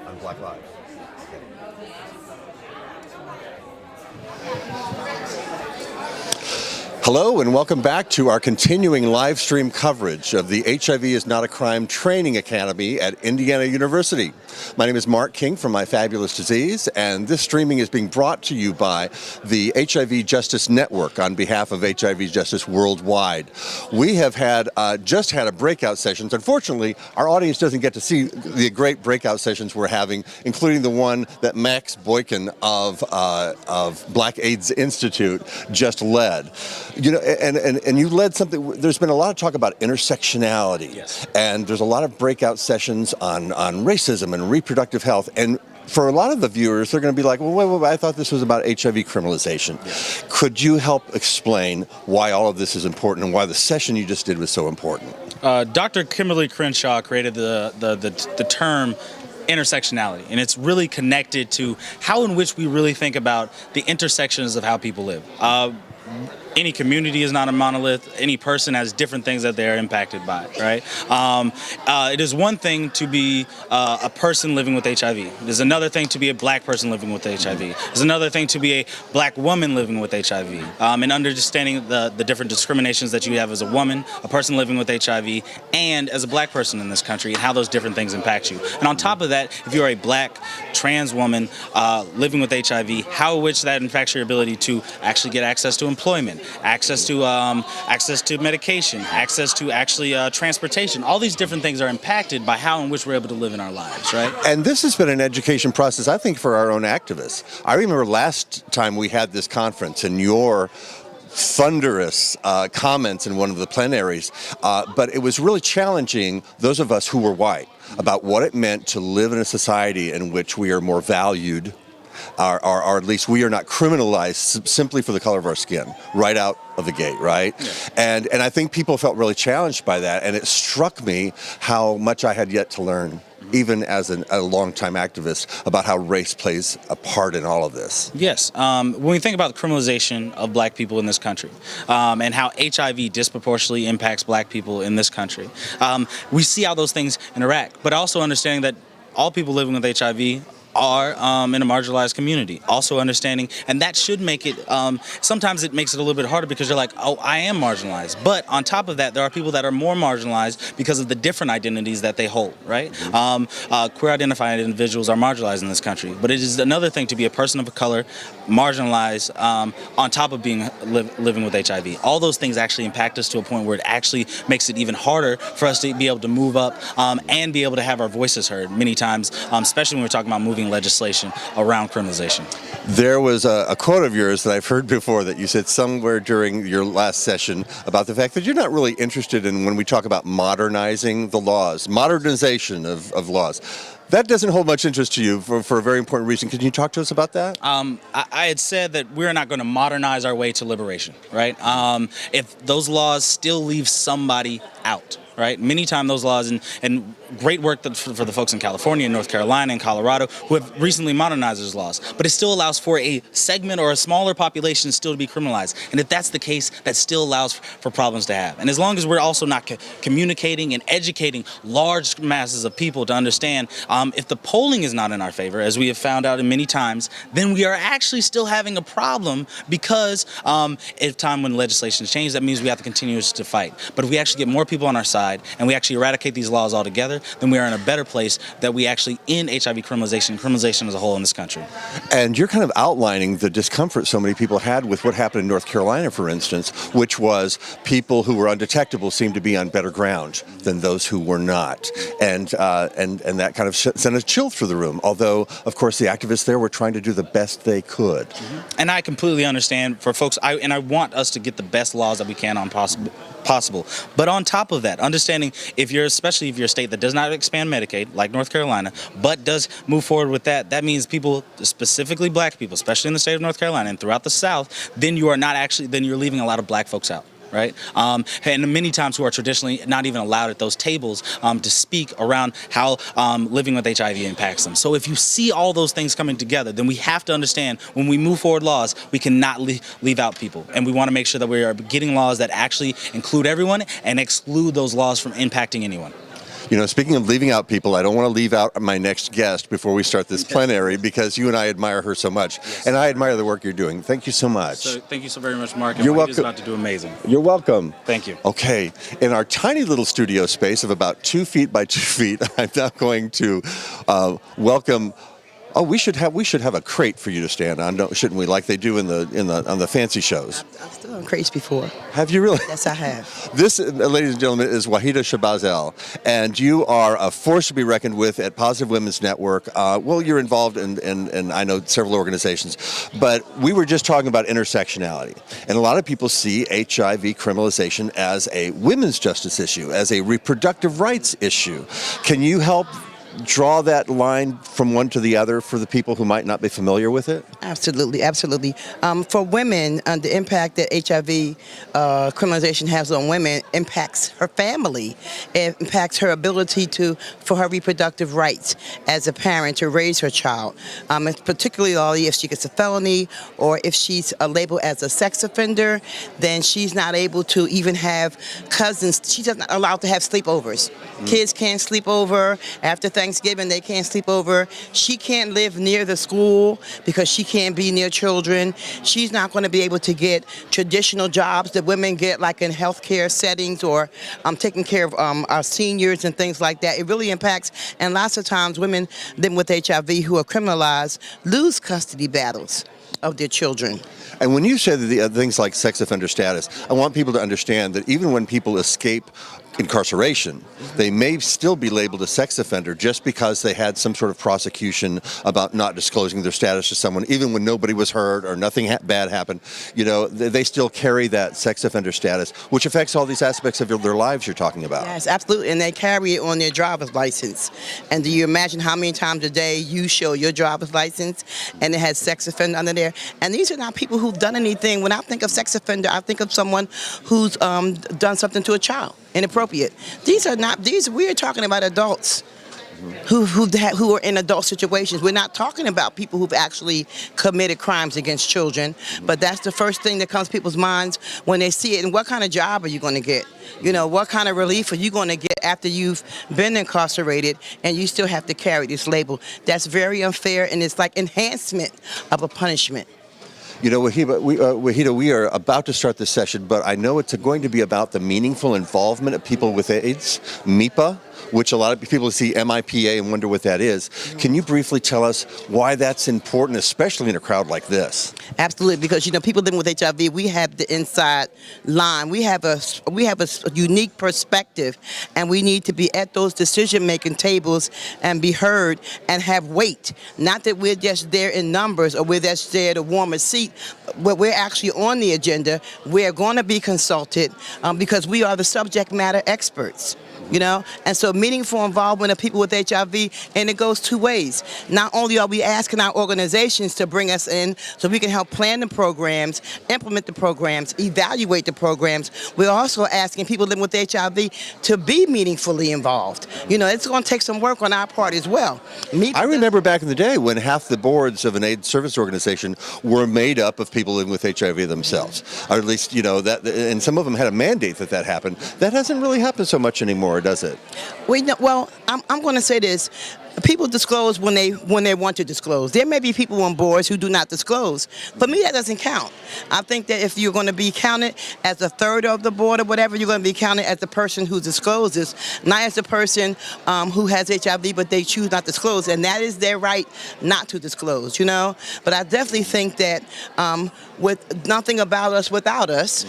on Black Lives. Hello and welcome back to our continuing live stream coverage of the HIV is Not a Crime Training Academy at Indiana University. My name is Mark King from My Fabulous Disease, and this streaming is being brought to you by the HIV Justice Network on behalf of HIV Justice Worldwide. We have just had a breakout sessions. Unfortunately, our audience doesn't get to see the great breakout sessions we're having, including the one that Maxx Boykin of Black AIDS Institute just led. You know, and you led something. There's been a lot of talk about intersectionality, yes. And there's a lot of breakout sessions on racism and reproductive health. And for a lot of the viewers, they're going to be like, well, wait, I thought this was about HIV criminalization. Yes. Could you help explain why all of this is important and why the session you just did was so important? Dr. Kimberly Crenshaw created the term intersectionality, and it's really connected to how in which we really think about the intersections of how people live. Any community is not a monolith. Any person has different things that they're impacted by, right? It is one thing to be a person living with HIV. There's another thing to be a black person living with HIV. There's another thing to be a black woman living with HIV. And understanding the different discriminations that you have as a woman, a person living with HIV, and as a black person in this country, and how those different things impact you. And on top of that, if you're a black trans woman living with HIV, how in which that impacts your ability to actually get access to employment, access to medication, access to actually transportation. All these different things are impacted by how in which we're able to live in our lives, right? And this has been an education process, I think, for our own activists. I remember last time we had this conference and your thunderous comments in one of the plenaries, but it was really challenging those of us who were white about what it meant to live in a society in which we are more valued, or at least we are not criminalized simply for the color of our skin, right out of the gate, right? Yeah. And I think people felt really challenged by that, and it struck me how much I had yet to learn, even as a longtime activist, about how race plays a part in all of this. Yes. When we think about the criminalization of black people in this country, and how HIV disproportionately impacts black people in this country, we see how those things interact, but also understanding that all people living with HIV are in a marginalized community. Also understanding, and that should make it, sometimes it makes it a little bit harder because you're like, oh, I am marginalized. But on top of that, there are people that are more marginalized because of the different identities that they hold, right? Queer identified individuals are marginalized in this country. But it is another thing to be a person of color, marginalized, on top of being living with HIV. All those things actually impact us to a point where it actually makes it even harder for us to be able to move up and be able to have our voices heard many times, especially when we're talking about moving legislation around criminalization. There was a quote of yours that I've heard before that you said somewhere during your last session about the fact that you're not really interested in when we talk about modernizing the laws, modernization of laws. That doesn't hold much interest to you for a very important reason. Can you talk to us about that? I had said that we're not going to modernize our way to liberation, right? If those laws still leave somebody out, right? Many times those laws, and great work for the folks in California, and North Carolina, and Colorado, who have recently modernized those laws. But it still allows for a segment or a smaller population still to be criminalized. And if that's the case, that still allows for problems to have. And as long as we're also not communicating and educating large masses of people to understand, if the polling is not in our favor, as we have found out in many times, then we are actually still having a problem because at time when legislation changes, that means we have to continue to fight. But if we actually get more people on our side and we actually eradicate these laws altogether, then we are in a better place that we actually end HIV criminalization as a whole in this country. And you're kind of outlining the discomfort so many people had with what happened in North Carolina, for instance, which was people who were undetectable seemed to be on better ground than those who were not. And that kind of sent a chill through the room, although, of course, the activists there were trying to do the best they could. Mm-hmm. And I completely understand for folks, I want us to get the best laws that we can on possible. But on top of that, understanding especially if you're a state that does not expand Medicaid, like North Carolina, but does move forward with that, that means people, specifically black people, especially in the state of North Carolina and throughout the South, then you're leaving a lot of black folks out. Right? And many times who are traditionally not even allowed at those tables to speak around how living with HIV impacts them. So if you see all those things coming together, then we have to understand when we move forward laws, we cannot leave out people. And we want to make sure that we are getting laws that actually include everyone and exclude those laws from impacting anyone. You know, speaking of leaving out people, I don't want to leave out my next guest before we start this plenary because you and I admire her so much. Yes. And I admire the work you're doing. Thank you so much. So, thank you so very much, Mark. You're welcome. Waheedah's about to do amazing. You're welcome. Thank you. Okay. In our tiny little studio space of about 2 feet by 2 feet, I'm now going to welcome. Oh, we should have a crate for you to stand on, shouldn't we? Like they do on the fancy shows. I've stood on crates before. Have you really? Yes, I have. This, ladies and gentlemen, is Waheedah Shabazz-El, and you are a force to be reckoned with at Positive Women's Network. Well, you're involved in I know several organizations, but we were just talking about intersectionality, and a lot of people see HIV criminalization as a women's justice issue, as a reproductive rights issue. Can you help draw that line from one to the other for the people who might not be familiar with it? Absolutely, absolutely. For women, the impact that HIV criminalization has on women impacts her family. It impacts her ability for her reproductive rights as a parent to raise her child. Particularly if she gets a felony or if she's labeled as a sex offender, then she's not able to even have cousins. She's not allowed to have sleepovers. Kids can't sleep over. After Thanksgiving, they can't sleep over. She can't live near the school because she can't be near children. She's not going to be able to get traditional jobs that women get, like in healthcare settings or taking care of our seniors and things like that. It really impacts, and lots of times women living with HIV who are criminalized lose custody battles of their children. And when you say the things like sex offender status, I want people to understand that even when people escape incarceration, they may still be labeled a sex offender just because they had some sort of prosecution about not disclosing their status to someone, even when nobody was hurt or nothing bad happened. You know, they still carry that sex offender status, which affects all these aspects of their lives you're talking about. Yes, absolutely, and they carry it on their driver's license. And do you imagine how many times a day you show your driver's license and it has sex offender under there? And these are not people who've done anything. When I think of sex offender, I think of someone who's done something to a child, inappropriate. We are talking about adults who are in adult situations. We're not talking about people who've actually committed crimes against children, but that's the first thing that comes to people's minds when they see it. And what kind of job are you going to get? You know, what kind of relief are you going to get after you've been incarcerated and you still have to carry this label? That's very unfair, and it's like enhancement of a punishment. You know, Waheedah, we are about to start this session, but I know it's going to be about the meaningful involvement of people with AIDS, MIPA, which a lot of people see MIPA and wonder what that is. Can you briefly tell us why that's important, especially in a crowd like this? Absolutely, because, you know, people living with HIV, we have the inside line. We have a unique perspective, and we need to be at those decision-making tables and be heard and have weight. Not that we're just there in numbers or we're just there to warm a seat, but we're actually on the agenda. We're going to be consulted because we are the subject matter experts. You know, and so meaningful involvement of people with HIV, and it goes two ways. Not only are we asking our organizations to bring us in so we can help plan the programs, implement the programs, evaluate the programs, we're also asking people living with HIV to be meaningfully involved. You know, it's going to take some work on our part as well. I remember back in the day when half the boards of an AIDS service organization were made up of people living with HIV themselves, or at least, you know, that, and some of them had a mandate that happened. That hasn't really happened so much anymore, does it? Well, I'm going to say this. People disclose when they want to disclose. There may be people on boards who do not disclose. For me, that doesn't count. I think that if you're going to be counted as a third of the board or whatever, you're going to be counted as the person who discloses, not as the person who has HIV but they choose not to disclose, and that is their right not to disclose, you know? But I definitely think that with nothing about us without us,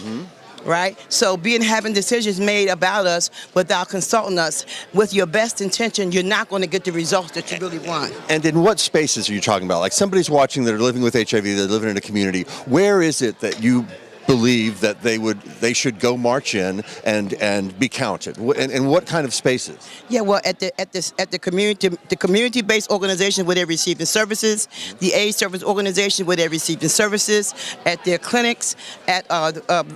right? So having decisions made about us without consulting us with your best intention, you're not going to get the results that you really want. And in what spaces are you talking about? Like somebody's watching that are living with HIV, they're living in a community. Where is it that you believe that they should go march in and be counted? And what kind of spaces? Yeah, well, at the community-based organizations where they're receiving services, the AIDS service organizations where they're receiving services, at their clinics, at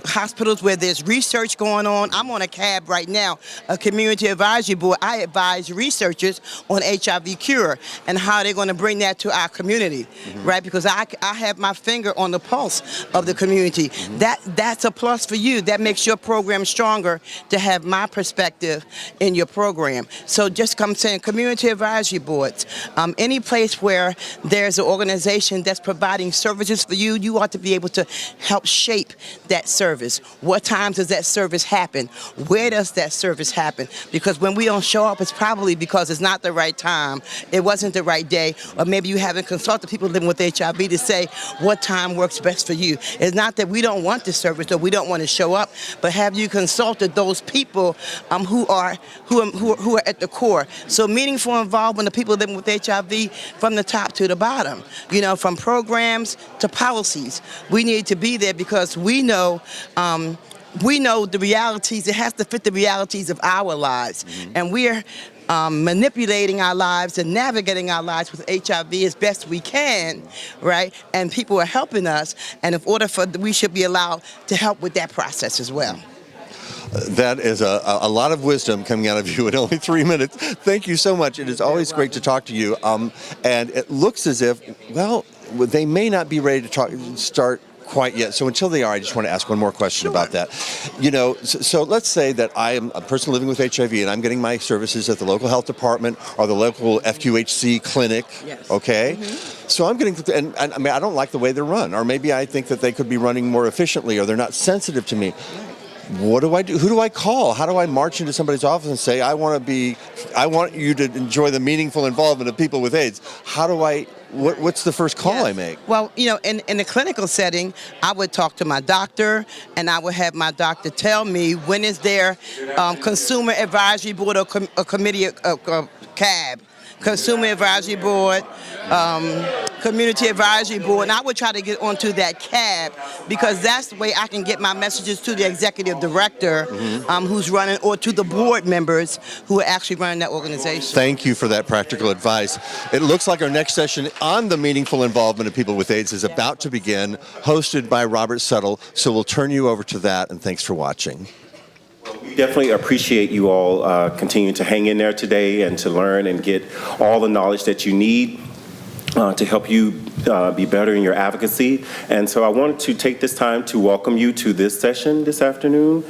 hospitals where there's research going on. I'm on a CAB right now, a community advisory board. I advise researchers on HIV cure and how they're going to bring that to our community, right? Because I have my finger on the pulse of the community. that's a plus for you. That makes your program stronger to have my perspective in your program. So just come saying community advisory boards, any place where there's an organization that's providing services for you, you ought to be able to help shape that service. What times does that service happen? Where does that service happen? Because when we don't show up, it's probably because it's not the right time, it wasn't the right day, or maybe you haven't consulted people living with HIV to say what time works best for you. It's not that we don't want the service or we don't want to show up, but have you consulted those people who are at the core? So meaningful involvement of people living with HIV from the top to the bottom, you know, from programs to policies. We need to be there because we know the realities. It has to fit the realities of our lives, and we're manipulating our lives and navigating our lives with HIV as best we can, right? And people are helping us, and in order for we should be allowed to help with that process as well. That is a lot of wisdom coming out of you in only 3 minutes. Thank you so much. It is always great to talk to you. And it looks as if, well, they may not be ready to start quite yet. So until they are, I just want to ask one more question about that. You know, so let's say that I am a person living with HIV and I'm getting my services at the local health department or the local FQHC clinic. Yes. Okay. So I'm getting, and I mean, I don't like the way they're run, or maybe I think that they could be running more efficiently, or they're not sensitive to me. What do I do? Who do I call? How do I march into somebody's office and say, I want you to enjoy the meaningful involvement of people with AIDS? How do I, what's the first call I make? Well, you know, in the clinical setting, I would talk to my doctor, and I would have my doctor tell me when is their consumer advisory board or committee, CAB. Consumer Advisory Board, Community Advisory Board, and I would try to get onto that CAB because that's the way I can get my messages to the executive director who's running, or to the board members who are actually running that organization. Thank you for that practical advice. It looks like our next session on the meaningful involvement of people with AIDS is about to begin, hosted by Robert Settle, so we'll turn you over to that, and thanks for watching. We definitely appreciate you all continuing to hang in there today and to learn and get all the knowledge that you need to help you be better in your advocacy. And so I wanted to take this time to welcome you to this session this afternoon.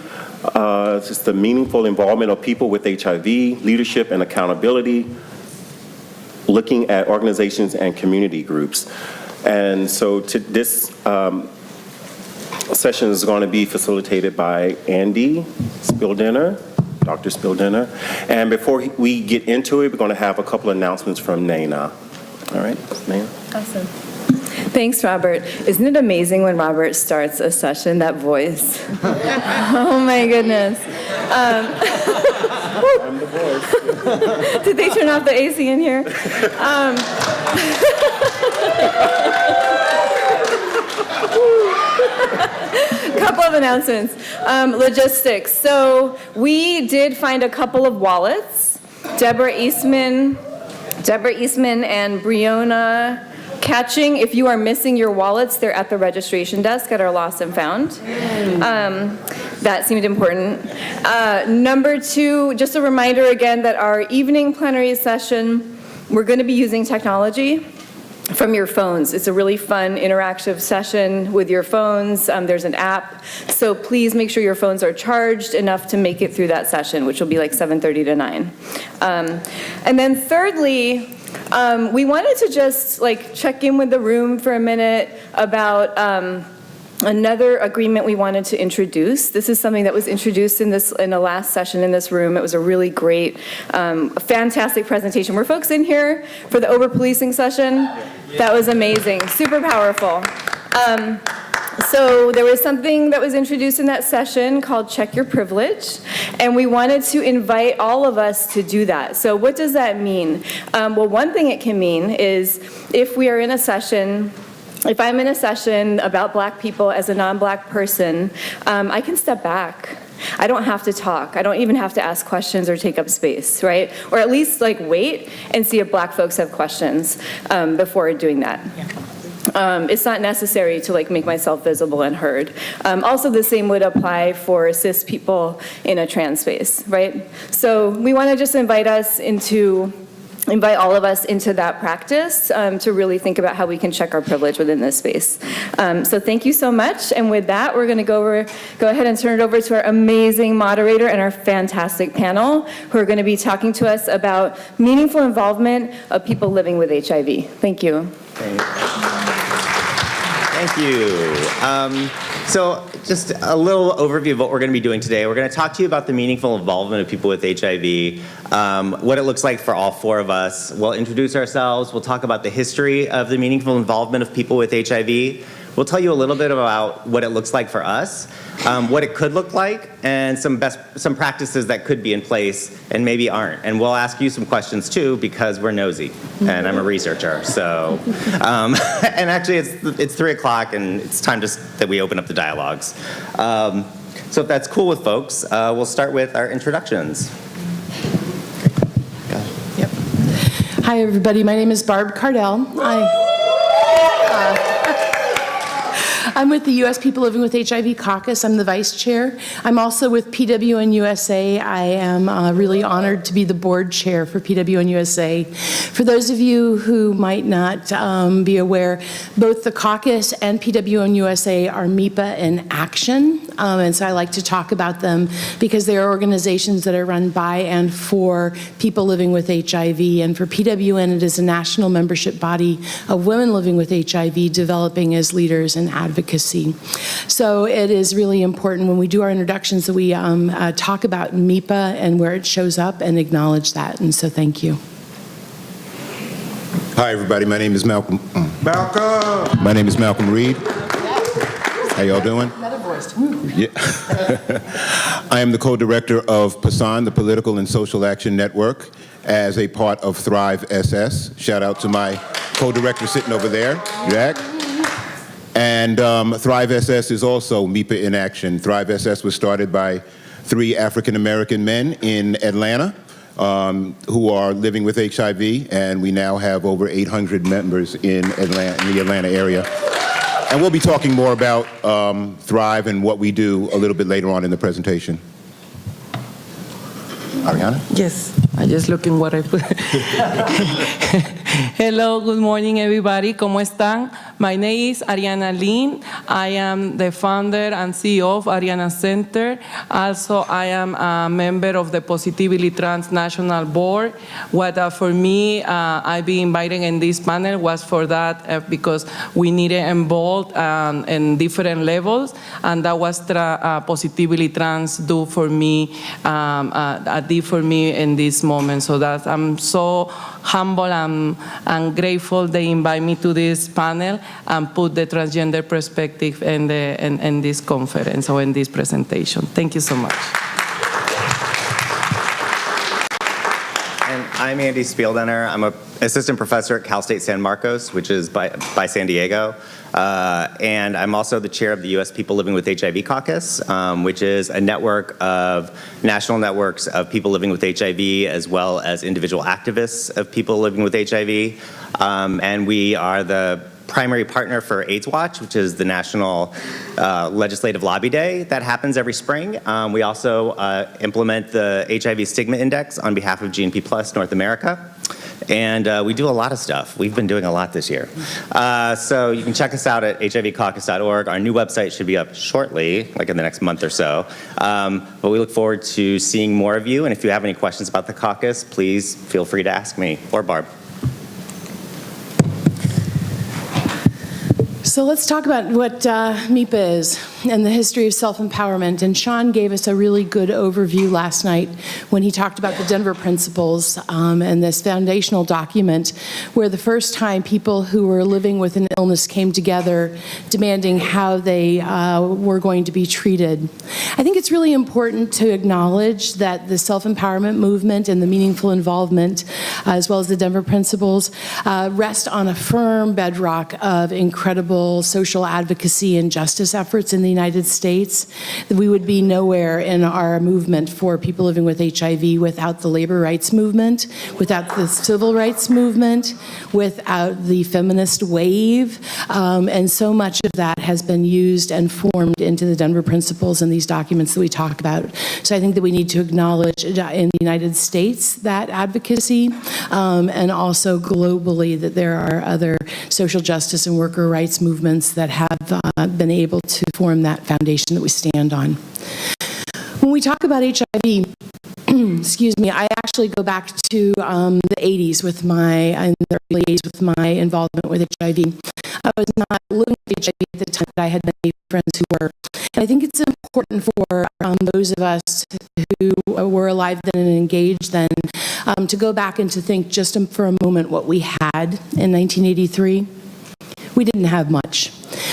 It's just the meaningful involvement of people with HIV, leadership and accountability, looking at organizations and community groups. And so to this session is going to be facilitated by Andy Spieldenner, Dr. Spieldenner. And before we get into it, we're going to have a couple of announcements from Naina. All right, Naina. Awesome. Thanks, Robert. Isn't it amazing when Robert starts a session, that voice? Oh my goodness. I'm the voice. Did they turn off the AC in here? Couple of announcements. Logistics. So we did find a couple of wallets. Deborah Eastman and Briona Catching. If you are missing your wallets, they're at the registration desk at our Lost and Found. That seemed important. Number two, just a reminder again that our evening plenary session, we're going to be using technology from your phones. It's a really fun interactive session with your phones. There's an app, so please make sure your phones are charged enough to make it through that session, which will be like 7:30 to 9. And then thirdly, we wanted to just check in with the room for a minute about another agreement we wanted to introduce. This is something that was introduced in the last session in this room. It was a really great, fantastic presentation. Were folks in here for the over-policing session? That was amazing, super powerful. So there was something that was introduced in that session called Check Your Privilege, and we wanted to invite all of us to do that. So what does that mean? Well, one thing it can mean is if we are in a session, if I'm in a session about Black people as a non-Black person, I can step back. I don't have to talk. I don't even have to ask questions or take up space, right? Or at least wait and see if Black folks have questions before doing that. It's not necessary to make myself visible and heard. Also, the same would apply for cis people in a trans space, right? So we want to just invite us into invite all of us into that practice to really think about how we can check our privilege within this space. So thank you so much. And with that, we're going to go ahead and turn it over to our amazing moderator and our fantastic panel, who are going to be talking to us about meaningful involvement of people living with HIV. Thank you. Thank you. So just a little overview of what we're going to be doing today. We're going to talk to you about the meaningful involvement of people with HIV, what it looks like for all four of us. We'll introduce ourselves. We'll talk about the history of the meaningful involvement of people with HIV. We'll tell you a little bit about what it looks like for us, what it could look like, and some practices that could be in place and maybe aren't. And we'll ask you some questions too, because we're nosy, and I'm a researcher. So, and actually it's 3 o'clock, and it's time that we open up the dialogues. So if that's cool with folks, we'll start with our introductions. Yep. Hi, everybody. My name is Barb Cardell. I'm with the U.S. People Living with HIV Caucus. I'm the vice chair. I'm also with PWN USA. I am really honored to be the board chair for PWN USA. For those of you who might not be aware, both the caucus and PWN USA are MIPA in action. And so I like to talk about them because they are organizations that are run by and for people living with HIV. And for PWN, it is a national membership body of women living with HIV, developing as leaders and advocacy. So it is really important when we do our introductions that we talk about MIPA and where it shows up and acknowledge that. And so thank you. Hi, everybody. My name is Malcom. My name is Malcom Reid. How y'all doing? Another voice. Yeah. I am the co-director of PASAN, the Political and Social Action Network, as a part of Thrive SS. Shout out to my co-director sitting over there, Jack. And Thrive SS is also MIPA in action. Thrive SS was started by 3 African-American men in Atlanta who are living with HIV, and we now have over 800 members in the Atlanta area. And we'll be talking more about Thrive and what we do a little bit later on in the presentation. Arianna? Yes, I just looking what I put. Hello, good morning, everybody. ¿Cómo están? My name is Arianna Lint. I am the founder and CEO of Arianna Center. Also, I am a member of the Positively Trans National Board. What for me, I've been invited in this panel was for that because we needed involved in different levels, and that was Positively Trans do for me, did for me in this moment. So that I'm so humble and grateful they invite me to this panel and put the transgender perspective in this conference or in this presentation. Thank you so much. And I'm Andy Spieldenner. I'm an assistant professor at Cal State San Marcos, which is by San Diego. And I'm also the chair of the U.S. People Living with HIV Caucus, which is a network of national networks of people living with HIV, as well as individual activists of people living with HIV. And we are the primary partner for AIDS Watch, which is the national legislative lobby day that happens every spring. We also implement the HIV Stigma Index on behalf of GNP Plus North America. And we do a lot of stuff. We've been doing a lot this year. So you can check us out at hivcaucus.org. Our new website should be up shortly, like in the next month or so. But we look forward to seeing more of you. And if you have any questions about the caucus, please feel free to ask me or Barb. So let's talk about what MIPA is and the history of self-empowerment. And Sean gave us a really good overview last night when he talked about the Denver Principles and this foundational document where the first time people who were living with an illness came together demanding how they were going to be treated. I think it's really important to acknowledge that the self-empowerment movement and the meaningful involvement, as well as the Denver Principles, rest on a firm bedrock of incredible political, social advocacy, and justice efforts in the United States. We would be nowhere in our movement for people living with HIV without the labor rights movement, without the civil rights movement, without the feminist wave, and so much of that has been used and formed into the Denver Principles and these documents that we talk about. So I think that we need to acknowledge in the United States that advocacy, and also globally that there are other social justice and worker rights movements that have been able to form that foundation that we stand on. When we talk about HIV, excuse me, I actually go back to the 80s in the early 80s with my involvement with HIV. I was not living with HIV at the time, but I had many friends who were. And I think it's important for those of us who were alive then and engaged then to go back and to think just for a moment what we had in 1983. We didn't have much.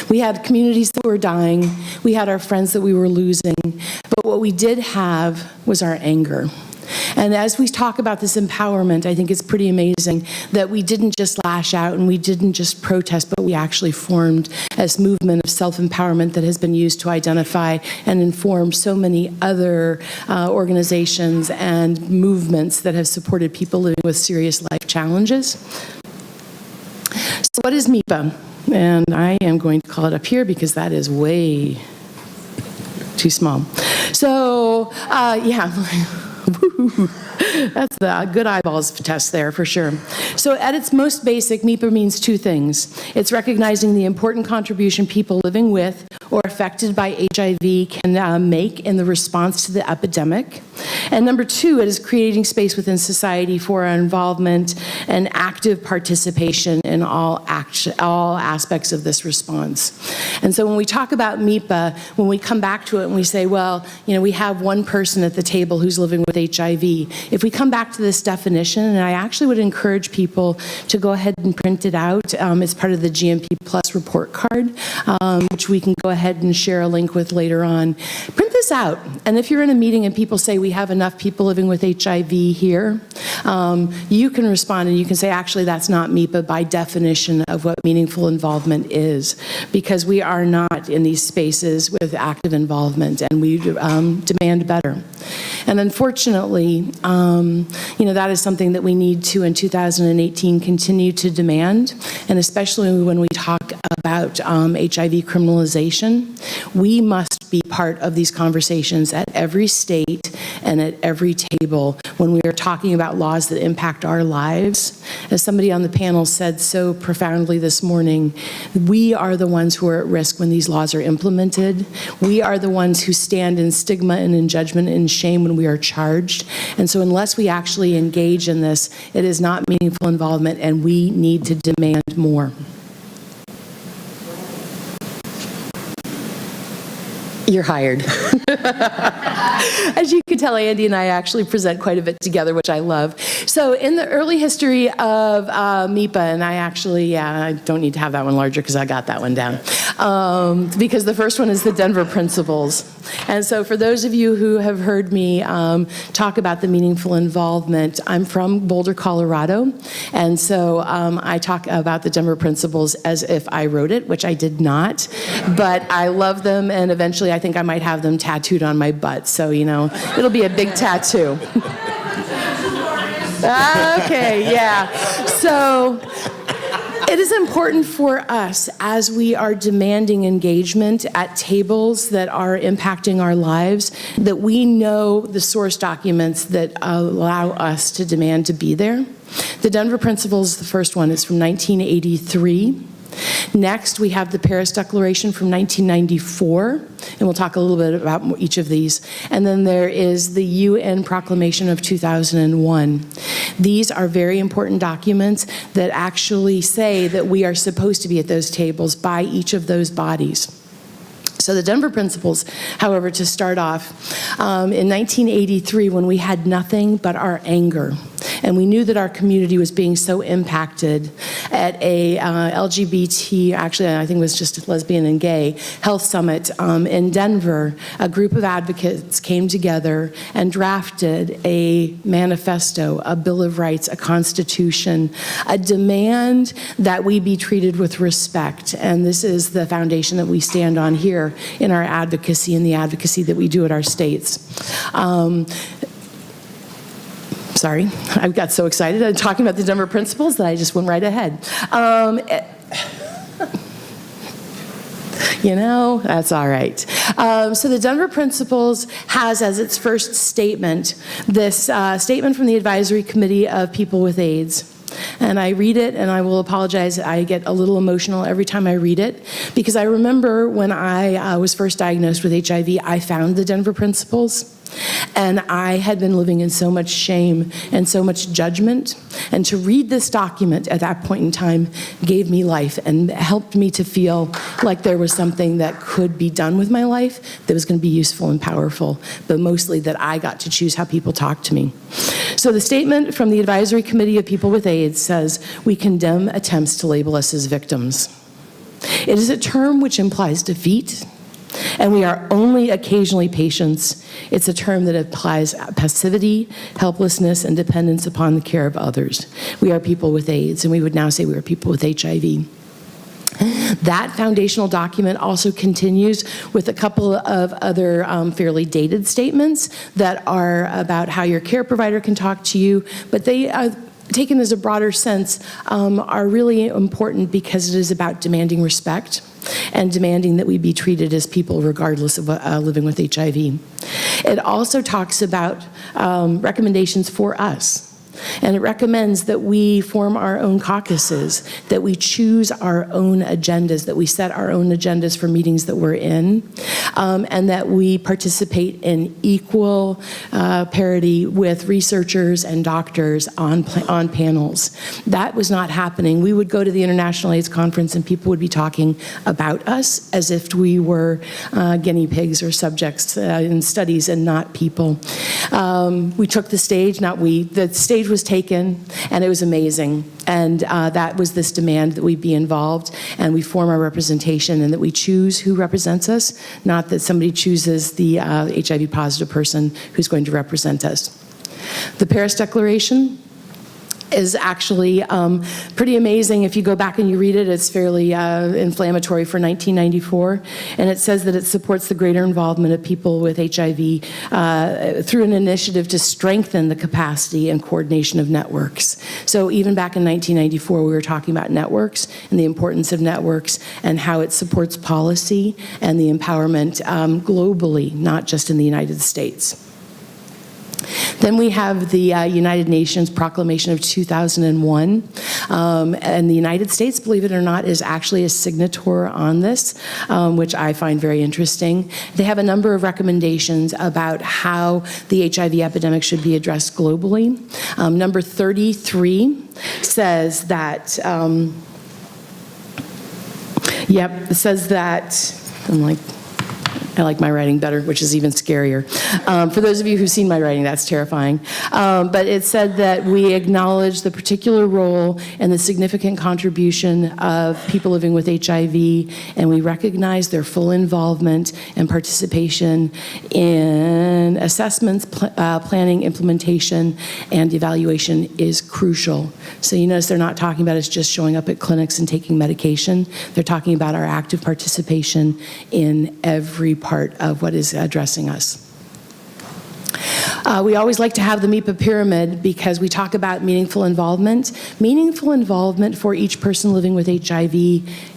We had communities that were dying. We had our friends that we were losing. But what we did have was our anger. And as we talk about this empowerment, I think it's pretty amazing that we didn't just lash out and we didn't just protest, but we actually formed this movement of self-empowerment that has been used to identify and inform so many other organizations and movements that have supported people living with serious life challenges. So what is MIPA? And I am going to call it up here because that is way too small. So, yeah. That's the good eyeballs test there for sure. So at its most basic, MIPA means two things. It's recognizing the important contribution people living with or affected by HIV can make in the response to the epidemic. And number two, it is creating space within society for our involvement and active participation in all aspects of this response. And so when we talk about MIPA, when we come back to it and we say, well, you know, we have one person at the table who's living with HIV. If we come back to this definition, and I actually would encourage people to go ahead and print it out as part of the GMP Plus report card, which we can go ahead and share a link with later on. Print this out, and if you're in a meeting and people say we have enough people living with HIV here, you can respond and you can say, actually, that's not MIPA by definition of what meaningful involvement is, because we are not in these spaces with active involvement, and we demand better. And unfortunately, you know, that is something that we need to, in 2018, continue to demand, and especially when we talk about HIV criminalization, we must be part of these conversations at every state and at every table when we are talking about laws that impact our lives. As somebody on the panel said so profoundly this morning, we are the ones who are at risk when these laws are implemented. We are the ones who stand in stigma and in judgment and shame when we are charged. And so unless we actually engage in this, it is not meaningful involvement, and we need to demand more. You're hired. As you can tell, Andy and I actually present quite a bit together, which I love. So in the early history of MIPA, and I actually, I don't need to have that one larger because I got that one down, because the first one is the Denver Principles. And so for those of you who have heard me talk about the meaningful involvement, I'm from Boulder, Colorado, and so I talk about the Denver Principles as if I wrote it, which I did not, but I love them, and eventually I think I might have them tattooed on my butt, so, you know, it'll be a big tattoo. Okay, yeah. So it is important for us as we are demanding engagement at tables that are impacting our lives that we know the source documents that allow us to demand to be there. The Denver Principles, the first one, is from 1983. Next, we have the Paris Declaration from 1994, and we'll talk a little bit about each of these. And then there is the UN Proclamation of 2001. These are very important documents that actually say that we are supposed to be at those tables by each of those bodies. So the Denver Principles, however, to start off, in 1983, when we had nothing but our anger, And we knew that our community was being so impacted at a LGBT, actually I think it was just lesbian and gay, health summit in Denver. A group of advocates came together and drafted a manifesto, a Bill of Rights, a constitution, a demand that we be treated with respect. And this is the foundation that we stand on here in our advocacy and the advocacy that we do at our states. Sorry, I got so excited. I'm talking about the Denver principles that I just went right ahead. You know, that's all right. So the Denver Principles has as its first statement this statement from the Advisory Committee of People with AIDS. And I read it, and I will apologize, I get a little emotional every time I read it, because I remember when I was first diagnosed with HIV, I found the Denver Principles. And I had been living in so much shame and so much judgment. And to read this document at that point in time gave me life and helped me to feel like there was something that could be done with my life that was going to be useful and powerful, but mostly that I got to choose how people talk to me. So the statement from the Advisory Committee of People with AIDS says, "We condemn attempts to label us as victims. It is a term which implies defeat, and we are only occasionally patients. It's a term that implies passivity, helplessness, and dependence upon the care of others. We are people with AIDS, and we would now say we are people with HIV." That foundational document also continues with a couple of other fairly dated statements that are about how your care provider can talk to you, but they taken as a broader sense, are really important because it is about demanding respect and demanding that we be treated as people regardless of living with HIV. It also talks about recommendations for us. And it recommends that we form our own caucuses, that we choose our own agendas, that we set our own agendas for meetings that we're in, and that we participate in equal parity with researchers and doctors on panels. That was not happening. We would go to the International AIDS Conference and people would be talking about us as if we were guinea pigs or subjects in studies and not people. We took the stage, the stage was taken, and it was amazing. And that was this demand that we be involved and we form our representation and that we choose who represents us, not that somebody chooses the HIV positive person who's going to represent us. The Paris Declaration is actually pretty amazing. If you go back and you read it, it's fairly inflammatory for 1994. And it says that it supports the greater involvement of people with HIV through an initiative to strengthen the capacity and coordination of networks. So even back in 1994, we were talking about networks and the importance of networks and how it supports policy and the empowerment globally, not just in the United States. Then we have the United Nations Proclamation of 2001. And the United States, believe it or not, is actually a signator on this, which I find very interesting. They have a number of recommendations about how the HIV epidemic should be addressed globally. Number 33 says that, it says that, I like my writing better, which is even scarier. For those of you who've seen my writing, that's terrifying. But it said that we acknowledge the particular role and the significant contribution of people living with HIV, and we recognize their full involvement and participation in assessments, planning, implementation, and evaluation is crucial. So you notice they're not talking about us just showing up at clinics and taking medication. They're talking about our active participation in every part of what is addressing us. We always like to have the MIPA pyramid because we talk about meaningful involvement. Meaningful involvement for each person living with HIV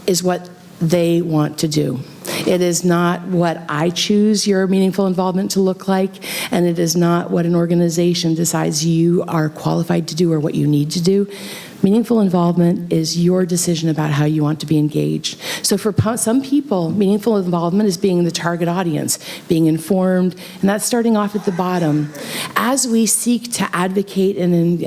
is what they want to do. It is not what I choose your meaningful involvement to look like, and it is not what an organization decides you are qualified to do or what you need to do. Meaningful involvement is your decision about how you want to be engaged. So for some people, meaningful involvement is being the target audience, being informed, and that's starting off at the bottom. As we seek to advocate and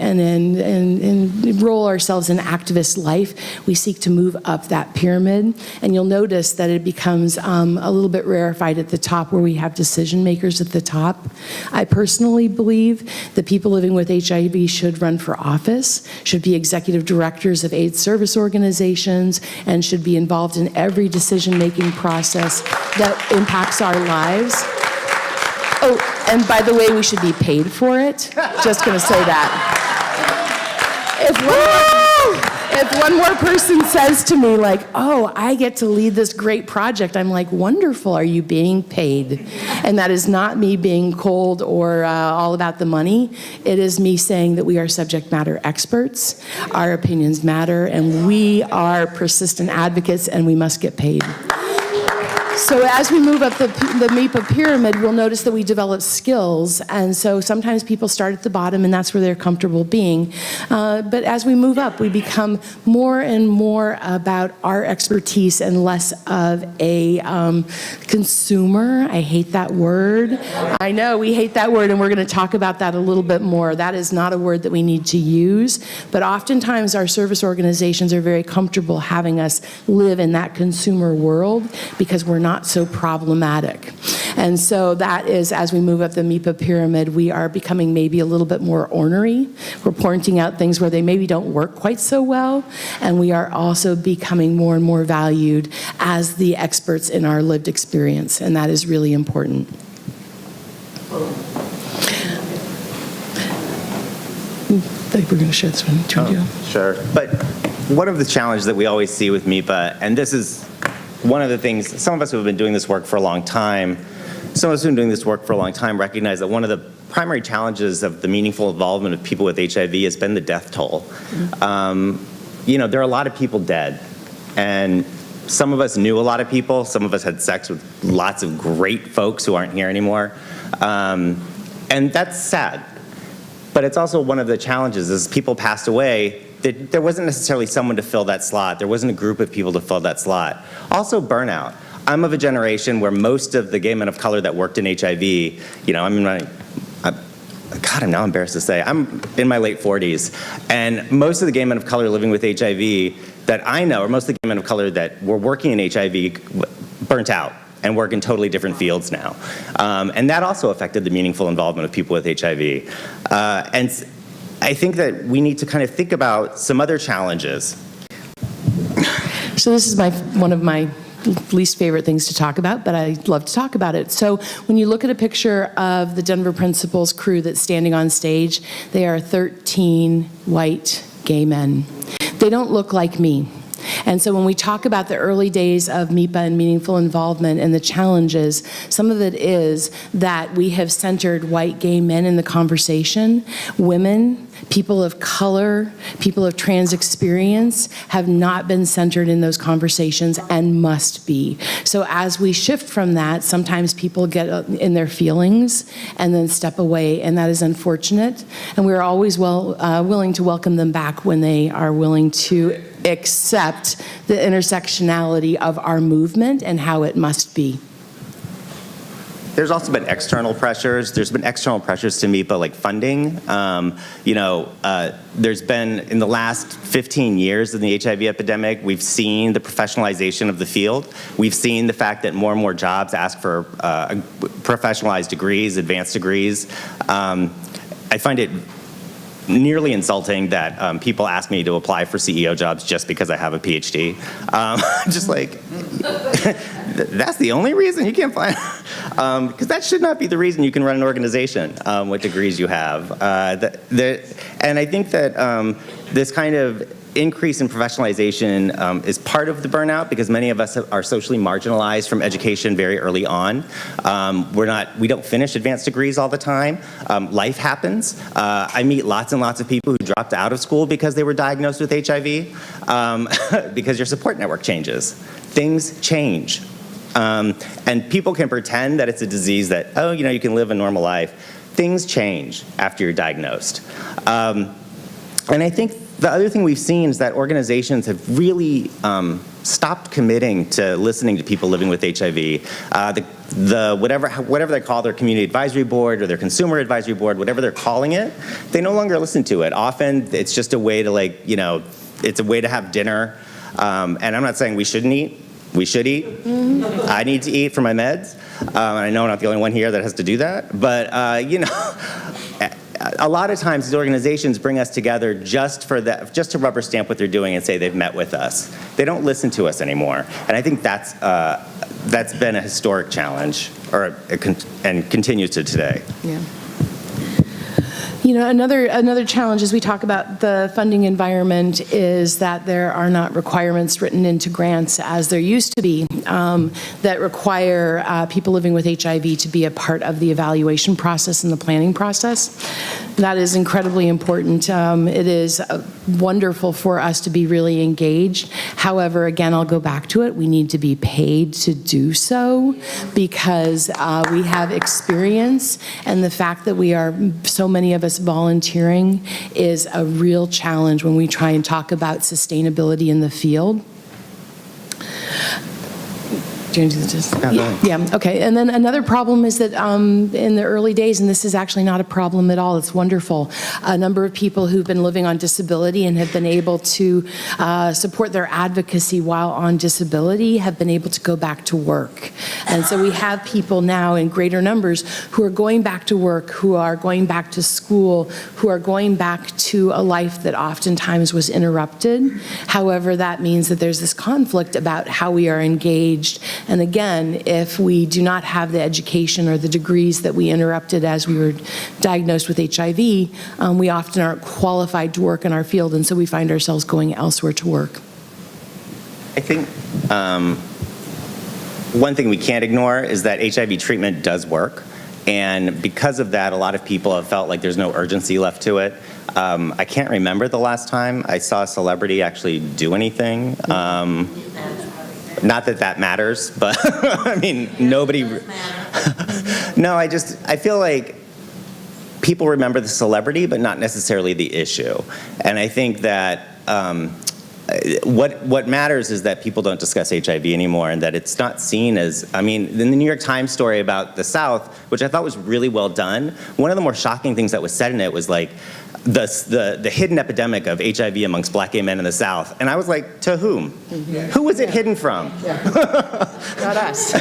enroll ourselves in activist life, we seek to move up that pyramid, and you'll notice that it becomes a little bit rarefied at the top where we have decision makers at the top. I personally believe that people living with HIV should run for office, should be executive directors of AIDS service organizations, and should be involved in every decision-making process that impacts our lives. Oh, and by the way, we should be paid for it. Just gonna say that. If one more person says to me like, oh, I get to lead this great project, I'm like, wonderful, are you being paid? And that is not me being cold or all about the money. It is me saying that we are subject matter experts, our opinions matter, and we are persistent advocates, and we must get paid. So as we move up the MIPA pyramid, we'll notice that we develop skills, and so sometimes people start at the bottom, and that's where they're comfortable being. But as we move up, we become more and more about our expertise and less of a consumer. I hate that word. I know, we hate that word, and we're going to talk about that a little bit more. That is not a word that we need to use, but oftentimes our service organizations are very comfortable having us live in that consumer world because we're not so problematic. And so that is, as we move up the MIPA pyramid, we are becoming maybe a little bit more ornery. We're pointing out things where they maybe don't work quite so well, and we are also becoming more and more valued as the experts in our lived experience, and that is really important. I think we're going to share this one. Sure. But one of the challenges that we always see with MIPA, and this is one of the things, some of us who have been doing this work for a long time, recognize that one of the primary challenges of the meaningful involvement of people with HIV has been the death toll. You know, there are a lot of people dead, and some of us knew a lot of people, some of us had sex with lots of great folks who aren't here anymore, and that's sad. But it's also one of the challenges is people passed away, there wasn't necessarily someone to fill that slot. There wasn't a group of people to fill that slot. Also burnout. I'm of a generation where most of the gay men of color that worked in HIV, you know, I'm now embarrassed to say, I'm in my late 40s, and most of the gay men of color living with HIV that I know, or most of the gay men of color that were working in HIV burnt out and work in totally different fields now. And that also affected the meaningful involvement of people with HIV. And I think that we need to kind of think about some other challenges. So this is one of my least favorite things to talk about, but I love to talk about it. So when you look at a picture of the Denver Principles crew that's standing on stage, they are 13 white gay men. They don't look like me. And so when we talk about the early days of MIPA and meaningful involvement and the challenges, some of it is that we have centered white gay men in the conversation. Women, people of color, people of trans experience have not been centered in those conversations and must be. So as we shift from that, sometimes people get in their feelings and then step away, and that is unfortunate. And we're always willing to welcome them back when they are willing to accept the intersectionality of our movement and how it must be. There's also been external pressures. There's been external pressures to MIPA, like funding. There's been, in the last 15 years of the HIV epidemic, we've seen the professionalization of the field. We've seen the fact that more and more jobs ask for professionalized degrees, advanced degrees. I find it nearly insulting that people ask me to apply for CEO jobs just because I have a PhD. Just like, that's the only reason you can't apply? Because that should not be the reason you can run an organization, what degrees you have. And I think that this kind of increase in professionalization is part of the burnout because many of us are socially marginalized from education very early on. We don't finish advanced degrees all the time. Life happens. I meet lots and lots of people who dropped out of school because they were diagnosed with HIV, because your support network changes. Things change. And people can pretend that it's a disease that, you can live a normal life. Things change after you're diagnosed. And I think the other thing we've seen is that organizations have really stopped committing to listening to people living with HIV. Whatever they call their community advisory board or their consumer advisory board, whatever they're calling it, they no longer listen to it. Often it's just a way to it's a way to have dinner. And I'm not saying we shouldn't eat. We should eat. I need to eat for my meds. And I know I'm not the only one here that has to do that. But, a lot of times these organizations bring us together just to rubber stamp what they're doing and say they've met with us. They don't listen to us anymore. And I think that's been a historic challenge, and continues to today. Yeah. Another challenge as we talk about the funding environment is that there are not requirements written into grants as there used to be that require people living with HIV to be a part of the evaluation process and the planning process. That is incredibly important. It is wonderful for us to be really engaged. However, again, I'll go back to it. We need to be paid to do so because we have experience, and the fact that we are, so many of us volunteering is a real challenge when we try and talk about sustainability in the field. Do you want to do this? Yeah, okay. And then another problem is that in the early days, and this is actually not a problem at all, it's wonderful, a number of people who've been living on disability and have been able to support their advocacy while on disability have been able to go back to work. And so we have people now in greater numbers who are going back to work, who are going back to school, who are going back to a life that oftentimes was interrupted. However, that means that there's this conflict about how we are engaged. And again, if we do not have the education or the degrees that we interrupted as we were diagnosed with HIV, we often aren't qualified to work in our field, and so we find ourselves going elsewhere to work. I think one thing we can't ignore is that HIV treatment does work. And because of that, a lot of people have felt like there's no urgency left to it. I can't remember the last time I saw a celebrity actually do anything. Not that that matters, but I mean, nobody. No, I feel like people remember the celebrity, but not necessarily the issue. And I think that what matters is that people don't discuss HIV anymore, and that it's not seen as, I mean, in the New York Times story about the South, which I thought was really well done, one of the more shocking things that was said in it was like, the hidden epidemic of HIV amongst black gay men in the South. And I was like, to whom? Mm-hmm. Who was it hidden from? Yeah. Not us.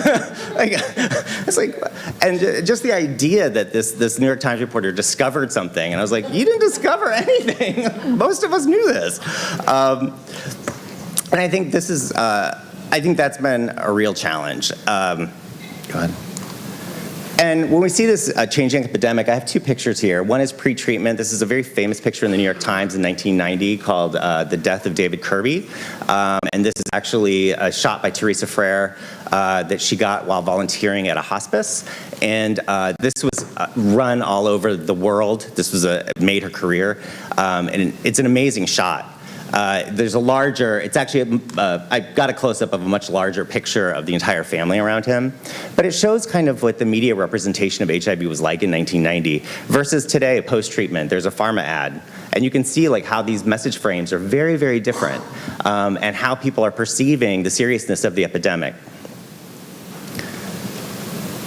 It's like, and just the idea that this New York Times reporter discovered something, and I was like, you didn't discover anything. Most of us knew this. And I think this is, I think that's been a real challenge. Go ahead. And when we see this changing epidemic, I have two pictures here. One is pre-treatment. This is a very famous picture in the New York Times in 1990 called The Death of David Kirby. And this is actually a shot by Teresa Frere that she got while volunteering at a hospice. And this was run all over the world. This was made her career. And it's an amazing shot. There's a larger, it's actually, I got a close-up of a much larger picture of the entire family around him. But it shows kind of what the media representation of HIV was like in 1990 versus today, post-treatment. There's a pharma ad. And you can see like how these message frames are very, very different and how people are perceiving the seriousness of the epidemic.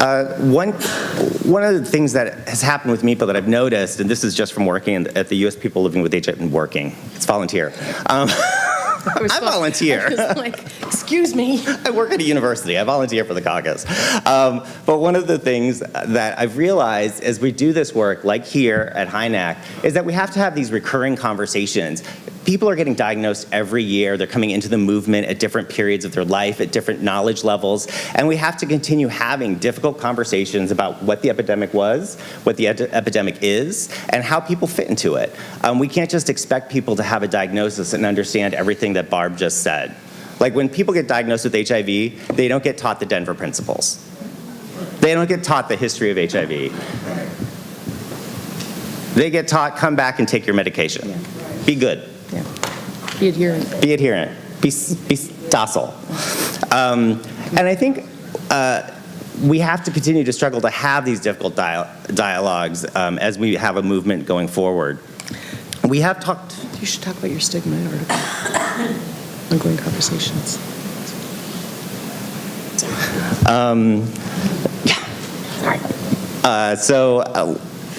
One of the things that has happened with MIPA that I've noticed, and this is just from working at the U.S. People Living with HIV, and working, it's volunteer. I volunteer. I was like, excuse me. I work at a university. I volunteer for the caucus. But one of the things that I've realized as we do this work, like here at HINAC, is that we have to have these recurring conversations. People are getting diagnosed every year. They're coming into the movement at different periods of their life, at different knowledge levels. And we have to continue having difficult conversations about what the epidemic was, what the epidemic is, and how people fit into it. We can't just expect people to have a diagnosis and understand everything that Barb just said. Like when people get diagnosed with HIV, they don't get taught the Denver principles. They don't get taught the history of HIV. They get taught, come back and take your medication. Be good. Yeah. Be adherent. Be adherent. Be docile. And I think we have to continue to struggle to have these difficult dialogues as we have a movement going forward. We have talked. You should talk about your stigma article. Ongoing conversations.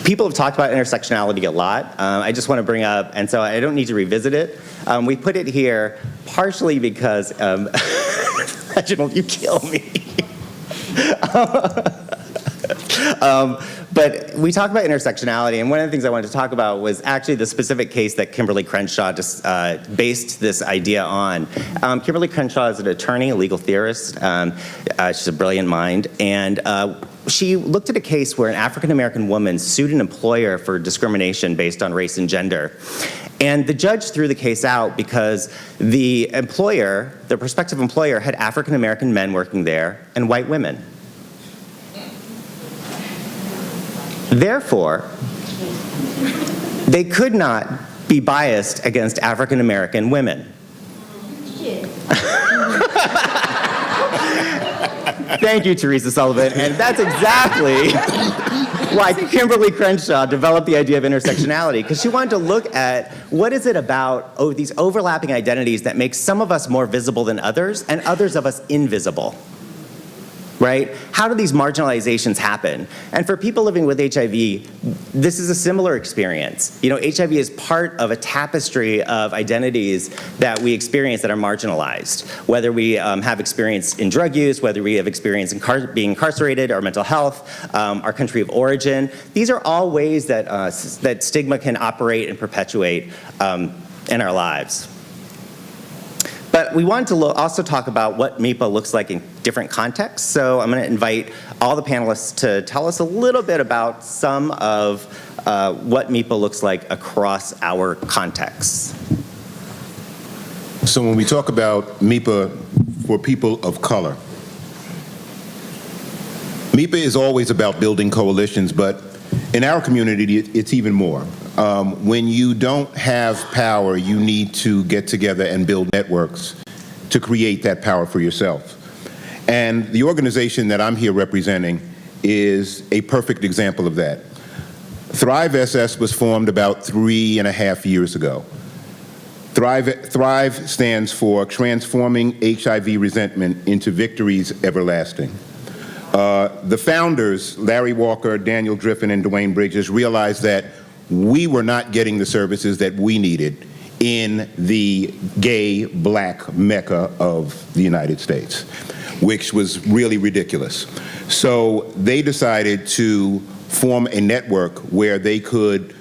People have talked about intersectionality a lot. I just want to bring up, and so I don't need to revisit it. We put it here partially because, Reginald, you kill me. But we talked about intersectionality, and one of the things I wanted to talk about was actually the specific case that Kimberly Crenshaw just based this idea on. Kimberly Crenshaw is an attorney, a legal theorist. She's a brilliant mind, and she looked at a case where an African-American woman sued an employer for discrimination based on race and gender. And the judge threw the case out because the employer, the prospective employer, had African-American men working there and white women. Therefore, they could not be biased against African-American women. Thank you, Teresa Sullivan. And that's exactly why Kimberly Crenshaw developed the idea of intersectionality, because she wanted to look at what is it about these overlapping identities that makes some of us more visible than others and others of us invisible. Right? How do these marginalizations happen? And for people living with HIV, this is a similar experience. You know, HIV is part of a tapestry of identities that we experience that are marginalized. Whether we have experience in drug use, whether we have experience in being incarcerated, our mental health, our country of origin. These are all ways that, that stigma can operate and perpetuate in our lives. But we wanted to also talk about what MIPA looks like in different contexts. So I'm going to invite all the panelists to tell us a little bit about some of what MIPA looks like across our contexts. So when we talk about MIPA for people of color, MIPA is always about building coalitions, but in our community, it's even more. When you don't have power, you need to get together and build networks to create that power for yourself. And the organization that I'm here representing is a perfect example of that. Thrive SS was formed about 3.5 years ago. Thrive stands for Transforming HIV Resentment into Victories Everlasting. The founders, Larry Walker, Daniel Driffin, and Dwayne Bridges, realized that we were not getting the services that we needed in the gay black mecca of the United States, which was really ridiculous. So they decided to form a network where they could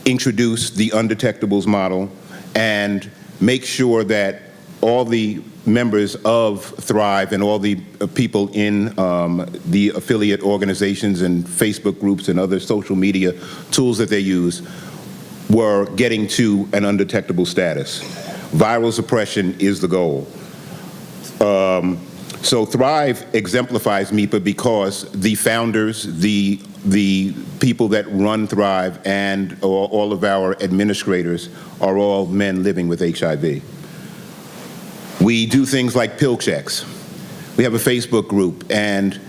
introduce the undetectables model and make sure that all the members of Thrive and all the people in the affiliate organizations and Facebook groups and other social media tools that they use were getting to an undetectable status. Viral suppression is the goal. So Thrive exemplifies MIPA because the founders, the people that run Thrive, and all of our administrators are all men living with HIV. We do things like pill checks. We have a Facebook group, and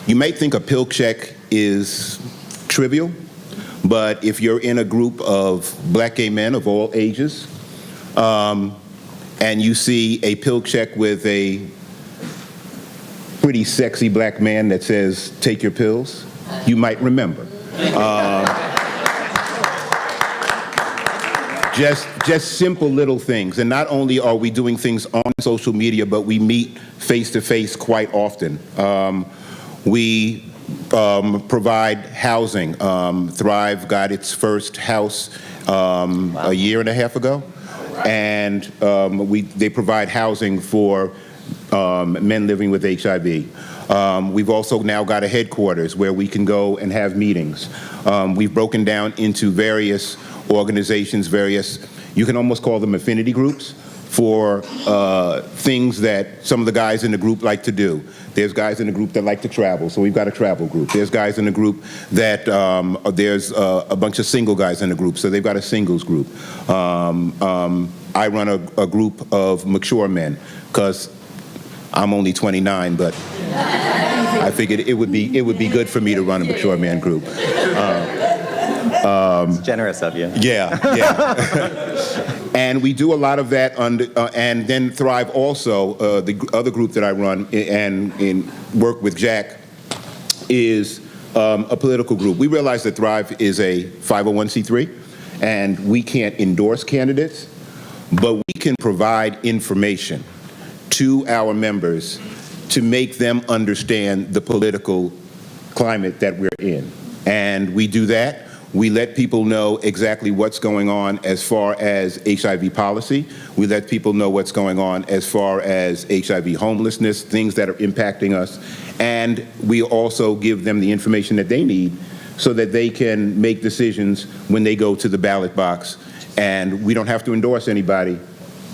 you might think a pill check is trivial, but if you're in a group of black gay men of all ages, and you see a pill check with a pretty sexy black man that says, "Take your pills," you might remember. Just simple little things. And not only are we doing things on social media, but we meet face-to-face quite often. We provide housing. Thrive got its first house a 1.5 years ago. And they provide housing for men living with HIV. We've also now got a headquarters where we can go and have meetings. We've broken down into various organizations, you can almost call them affinity groups, for things that some of the guys in the group like to do. There's guys in the group that like to travel, so we've got a travel group. There's guys in the group that, there's a bunch of single guys in the group, so they've got a singles group. I run a group of mature men, because I'm only 29, but I figured it would be good for me to run a mature man group. It's generous of you. Yeah, yeah. And we do a lot of that and then Thrive also, the other group that I run and work with Jack, is a political group. We realize that Thrive is a 501c3, and we can't endorse candidates, but we can provide information to our members to make them understand the political climate that we're in. And we do that. We let people know exactly what's going on as far as HIV policy. We let people know what's going on as far as HIV homelessness, things that are impacting us. And we also give them the information that they need so that they can make decisions when they go to the ballot box. And we don't have to endorse anybody.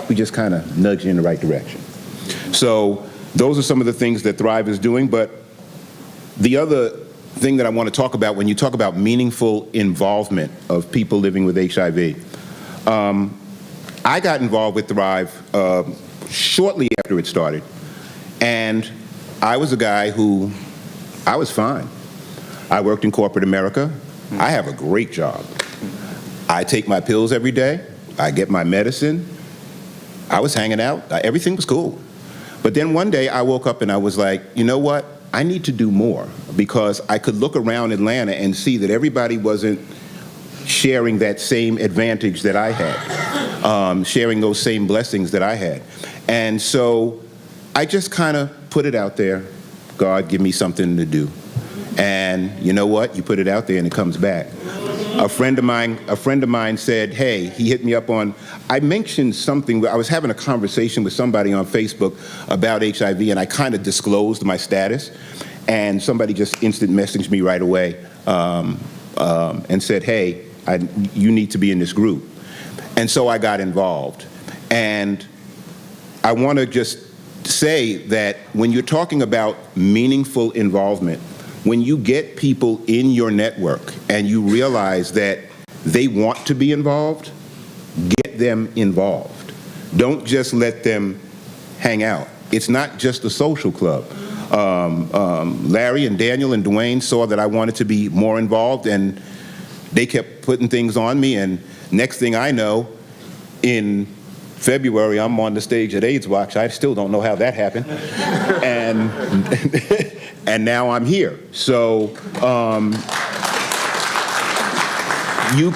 We just kind of nudge you in the right direction. So those are some of the things that Thrive is doing. But the other thing that I want to talk about when you talk about meaningful involvement of people living with HIV, I got involved with Thrive shortly after it started. And I was a guy who, I was fine. I worked in corporate America. I have a great job. I take my pills every day. I get my medicine. I was hanging out. Everything was cool. But then one day I woke up and I was like, you know what? I need to do more, because I could look around Atlanta and see that everybody wasn't sharing that same advantage that I had, sharing those same blessings that I had. And so I just kind of put it out there. God, give me something to do. And you know what? You put it out there and it comes back. A friend of mine said, hey, he hit me up on, I mentioned something, I was having a conversation with somebody on Facebook about HIV, and I kind of disclosed my status, and somebody just instant messaged me right away and said, hey, you need to be in this group. And so I got involved. And I want to just say that when you're talking about meaningful involvement, when you get people in your network and you realize that they want to be involved, get them involved. Don't just let them hang out. It's not just a social club. Larry and Daniel and Dwayne saw that I wanted to be more involved, and they kept putting things on me, and next thing I know, in February, I'm on the stage at AIDS Watch. I still don't know how that happened. And now I'm here. So you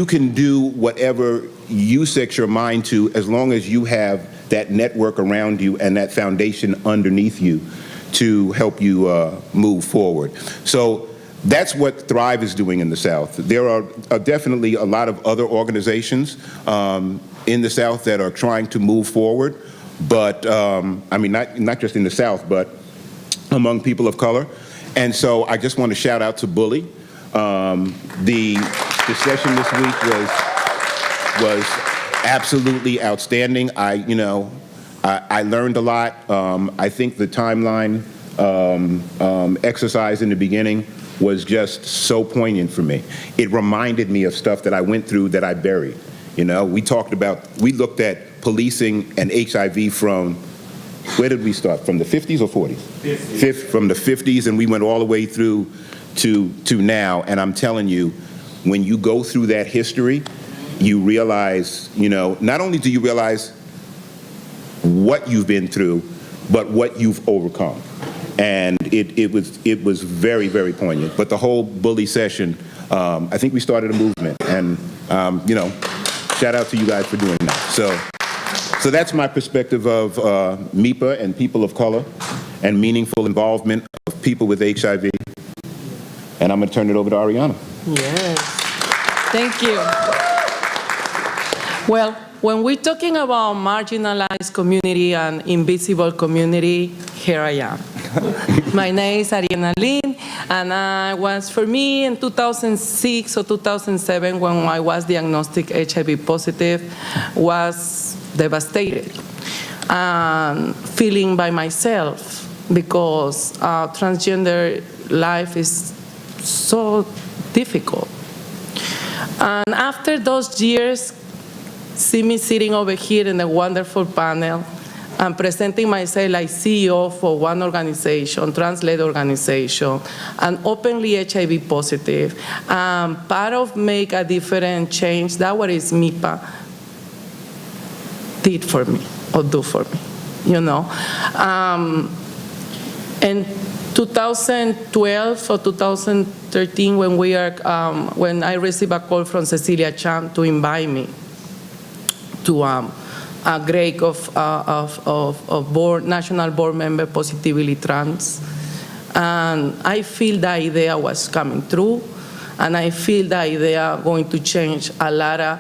can do whatever you set your mind to, as long as you have that network around you and that foundation underneath you to help you move forward. So that's what Thrive is doing in the South. There are definitely a lot of other organizations in the South that are trying to move forward, but I mean, not just in the South, but among people of color. And so I just want to shout out to Bully. The session this week was absolutely outstanding. I learned a lot. I think the timeline exercise in the beginning was just so poignant for me. It reminded me of stuff that I went through that I buried. We looked at policing and HIV from, where did we start? From the 50s or 40s? 50s. From the 50s, and we went all the way through to now. And I'm telling you, when you go through that history, you realize, not only do you realize what you've been through, but what you've overcome. And it was very, very poignant. But the whole Bully session, I think we started a movement. And, shout out to you guys for doing that. So that's my perspective of MIPA and people of color and meaningful involvement of people with HIV. And I'm going to turn it over to Arianna. Yes. Thank you. Well, when we're talking about marginalized community and invisible community, here I am. My name is Arianna Lint, and for me in 2006 or 2007, when I was diagnosed HIV positive, was devastated and feeling by myself, because transgender life is so difficult. And after those years, see me sitting over here in a wonderful panel, I'm presenting myself like CEO for one organization, trans-led organization, and openly HIV positive. Part of make a different change, that's what is MIPA did for me, or do for me, you know. In 2012 or 2013, when I received a call from Cecilia Chan to invite me to a grade of national board member positively trans, and I feel the idea was coming through, and I feel the idea going to change a lot of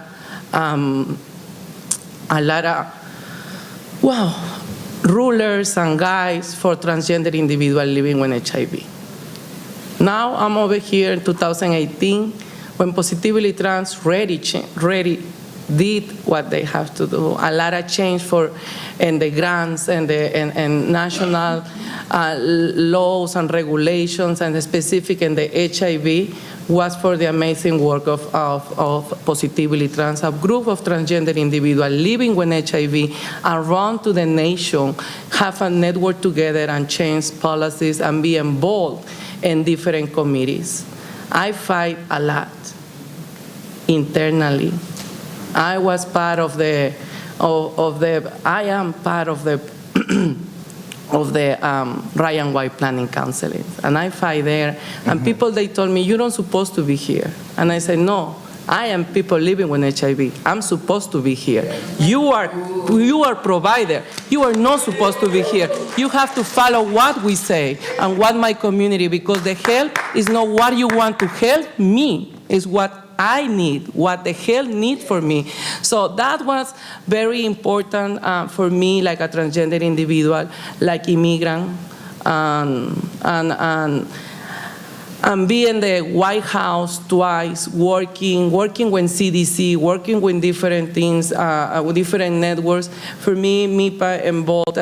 rulers and guides for transgender individuals living with HIV. Now I'm over here in 2018 when positively trans ready did what they have to do. A lot of change in the grants and national laws and regulations, and specific in the HIV was for the amazing work of positively trans, a group of transgender individuals living with HIV around to the nation, have a network together and change policies and be involved in different committees. I fight a lot internally. I was part of I am part of the Ryan White Planning Counseling, and I fight there, and people, they told me, you're not supposed to be here. And I said, no, I am people living with HIV. I'm supposed to be here. You are provider. You are not supposed to be here. You have to follow what we say and what my community, because the help is not what you want to help me, is what I need, what the health need for me. So that was very important for me, like a transgender individual, like immigrant, and being in the White House twice, working with CDC, working with different things, with different networks. For me, MIPA involved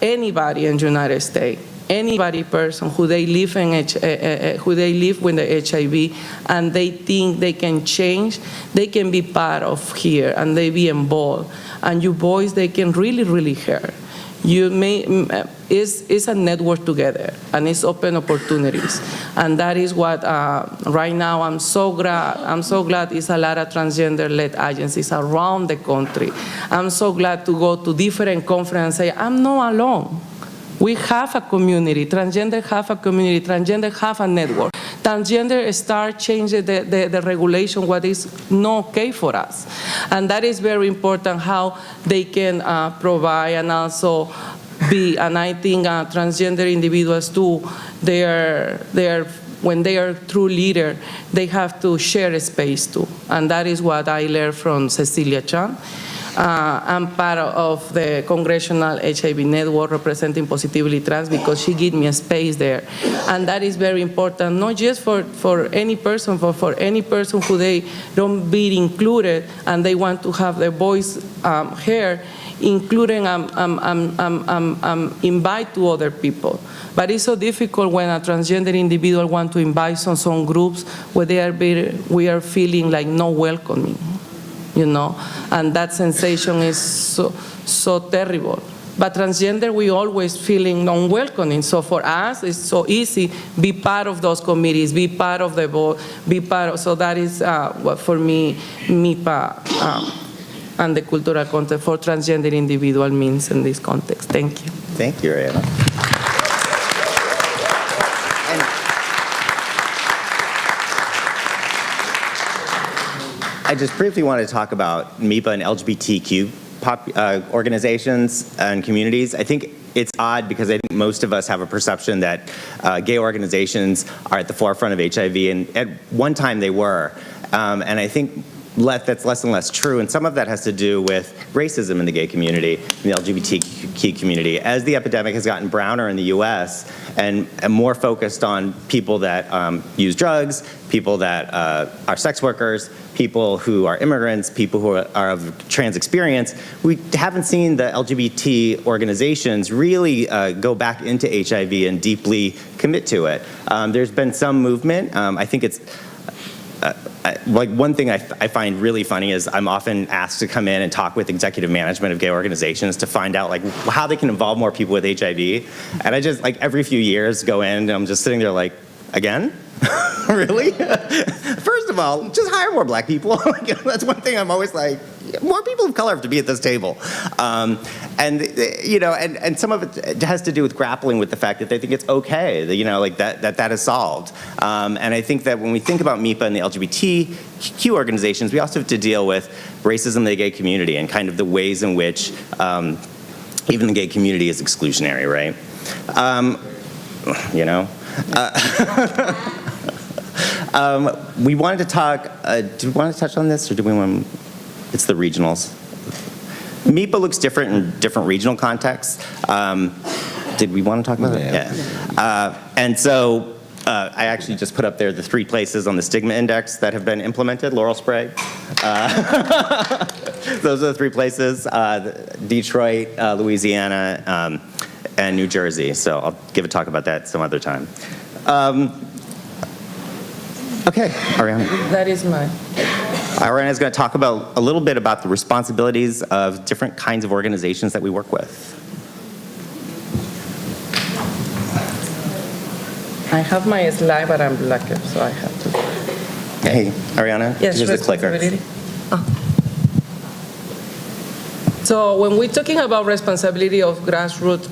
anybody in the United States. Anybody person who they live with the HIV and they think they can change, they can be part of here and they be involved. And you boys, they can really help. It's a network together, and it's open opportunities, and that is what right now I'm so glad it's a lot of transgender-led agencies around the country. I'm so glad to go to different conferences and say I'm not alone. We have a community, transgender have a community, transgender have a network. Transgender start changing the regulation, what is not okay for us. And that is very important, how they can provide and also be, and I think transgender individuals too, when they are true leader, they have to share a space too. And that is what I learned from Cecilia Chan. I'm part of the Congressional HIV Network representing positively trans because she gave me a space there. And that is very important, not just for any person, but for any person who they don't be included and they want to have their voice heard, including invite to other people. But it's so difficult when a transgender individual wants to invite some groups where we are feeling like not welcoming. You know, and that sensation is so terrible. But transgender, we always feeling unwelcoming. So for us, it's so easy be part of those committees, be part of the board, be part of. So that is what for me, MIPA and the cultural context for transgender individual means in this context. Thank you. Thank you, Arianna. I just briefly want to talk about MIPA and LGBTQ organizations and communities. I think it's odd because I think most of us have a perception that gay organizations are at the forefront of HIV, and at one time they were. And I think that's less and less true, and some of that has to do with racism in the gay community, in the LGBTQ community. As the epidemic has gotten browner in the US and more focused on people that use drugs, people that are sex workers, people who are immigrants, people who are of trans experience, we haven't seen the LGBT organizations really go back into HIV and deeply commit to it. There's been some movement. I think like one thing I find really funny is I'm often asked to come in and talk with executive management of gay organizations to find out like how they can involve more people with HIV. And I just like every few years go in and I'm just sitting there like, again? Really? First of all, just hire more black people. That's one thing I'm always like, more people of color have to be at this table. And you know, and some of it has to do with grappling with the fact that they think it's okay, that, you know, like that is solved. And I think that when we think about MIPA and the LGBTQ organizations, we also have to deal with racism in the gay community and kind of the ways in which even the gay community is exclusionary, right? You know. We wanted to talk, do we want to touch on this or do we want to, it's the regionals. MIPA looks different in different regional contexts. Did we want to talk about that? Yeah. And so I actually just put up there the 3 places on the stigma index that have been implemented, Laurel Sprague. Those are the 3 places, Detroit, Louisiana, and New Jersey. So I'll give a talk about that some other time. Okay, Arianna. That is mine. Arianna is going to talk about a little bit about the responsibilities of different kinds of organizations that we work with. I have my slide, but I'm blackened, so I have to. Hey, Arianna, Yes, here's the clicker. So when we're talking about responsibility of grassroots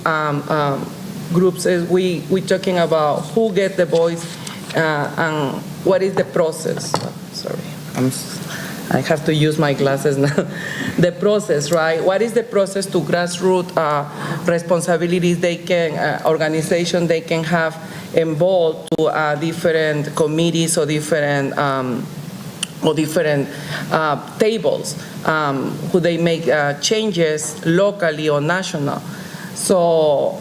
groups, we're talking about who get the voice and what is the process. Sorry, I have to use my glasses now. The process, right? What is the process to grassroots responsibilities they can, organization they can have involved to different committees or different tables who they make changes locally or national. So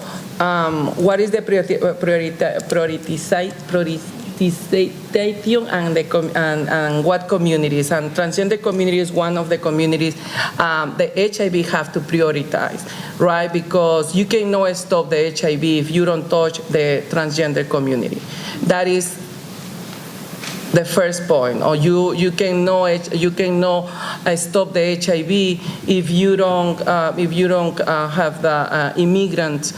what is the prioritization and what communities? And transgender community is one of the communities the HIV have to prioritize, right? Because you cannot stop the HIV if you don't touch the transgender community. That is the first point. Or you cannot stop the HIV if you don't have the immigrant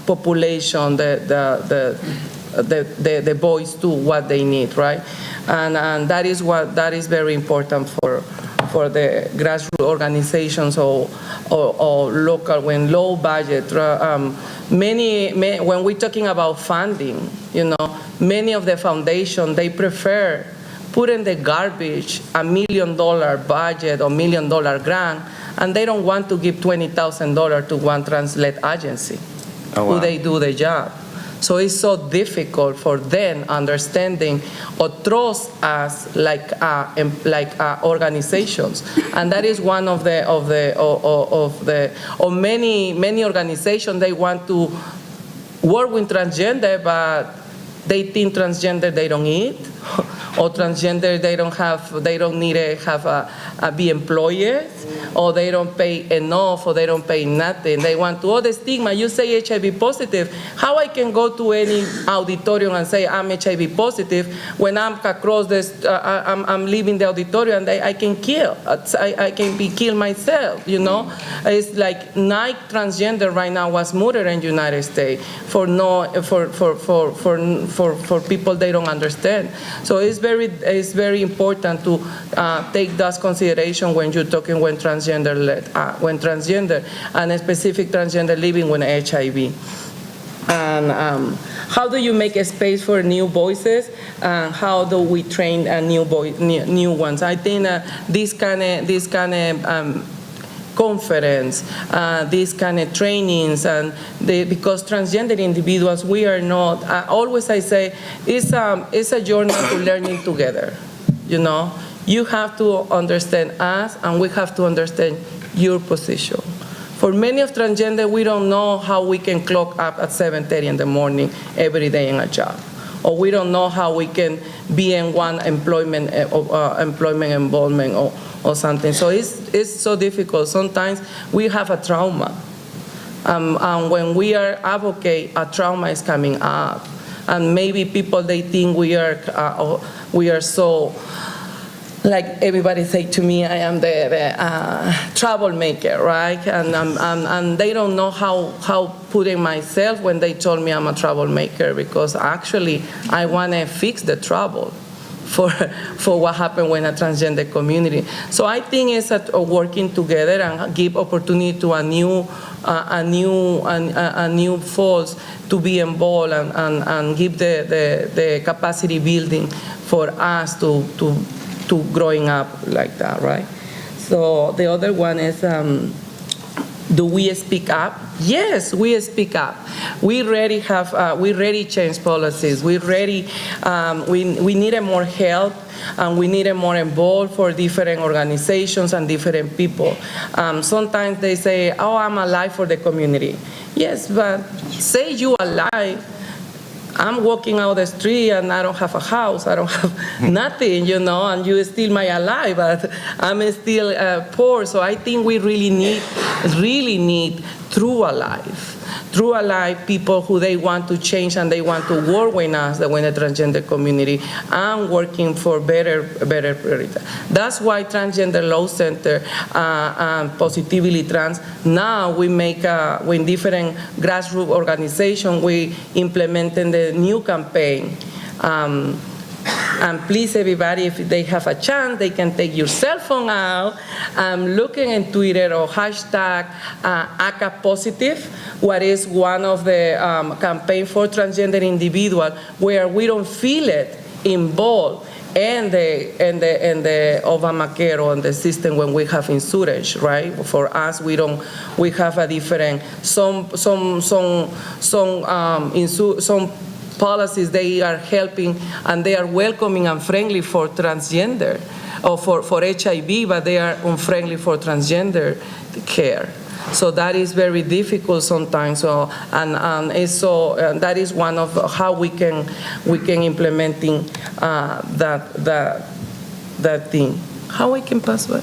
population, the voice to what they need, right? And that is very important for the grassroots organizations or local when low budget. When we're talking about funding, you know, many of the foundation they prefer put in the garbage $1 million budget or $1 million grant, and they don't want to give $20,000 to one translate agency. Oh, wow. Who they do the job. So it's so difficult for them understanding or trust us like organizations, and that is one of many organizations. They want to work with transgender, but they think transgender they don't eat, or transgender they don't need to have be employed, or they don't pay enough, or they don't pay nothing. They want to, the stigma, you say HIV positive, how I can go to any auditorium and say I'm HIV positive when I'm across this, I'm leaving the auditorium and I can kill, I can be killed myself, you know? It's like 9 transgender right now was murdered in the United States for people they don't understand. So it's very important to take that consideration when you're talking when transgender and a specific transgender living with HIV. And how do you make a space for new voices? And how do we train new ones? I think this kind of conference, these kind of trainings, and because transgender individuals, we are not. Always I say, it's a journey to learning together. You know, you have to understand us, and we have to understand your position. For many of transgender, we don't know how we can clock up at 7:30 in the morning every day in a job, or we don't know how we can be in one employment involvement or something. So it's so difficult. Sometimes we have a trauma, and when we are advocate, a trauma is coming up, and maybe people they think we are so like everybody say to me, I am the troublemaker, right? And they don't know how putting myself when they told me I'm a troublemaker, because actually I want to fix the trouble for what happened when a transgender community. So I think it's working together and give opportunity to a new folks to be involved and give the capacity building for us to growing up like that, right? So the other one is, do we speak up? Yes, we speak up. We already change policies. We needed more help, and we needed more involved for different organizations and different people. Sometimes they say, oh, I'm alive for the community. Yes, but say you alive, I'm walking out the street and I don't have a house, I don't have nothing, and you still my alive, but I'm still poor. So I think we really need through a life people who they want to change and they want to work with us, the transgender community, and working for better priority. That's why Transgender Law Center and Positively Trans, now we make, with different grassroots organizations, we implementing the new campaign. And please, everybody, if they have a chance, they can take your cell phone out, looking in Twitter or hashtag ACA Positive, what is one of the campaign for transgender individuals, where we don't feel it involved in the Obamacare or in the system when we have insurance, right? For us, we have a different, some policies, they are helping and they are welcoming and friendly for transgender or for HIV, but they are unfriendly for transgender care. So that is very difficult sometimes. So that is one of how we can implementing that thing. How we can pass by?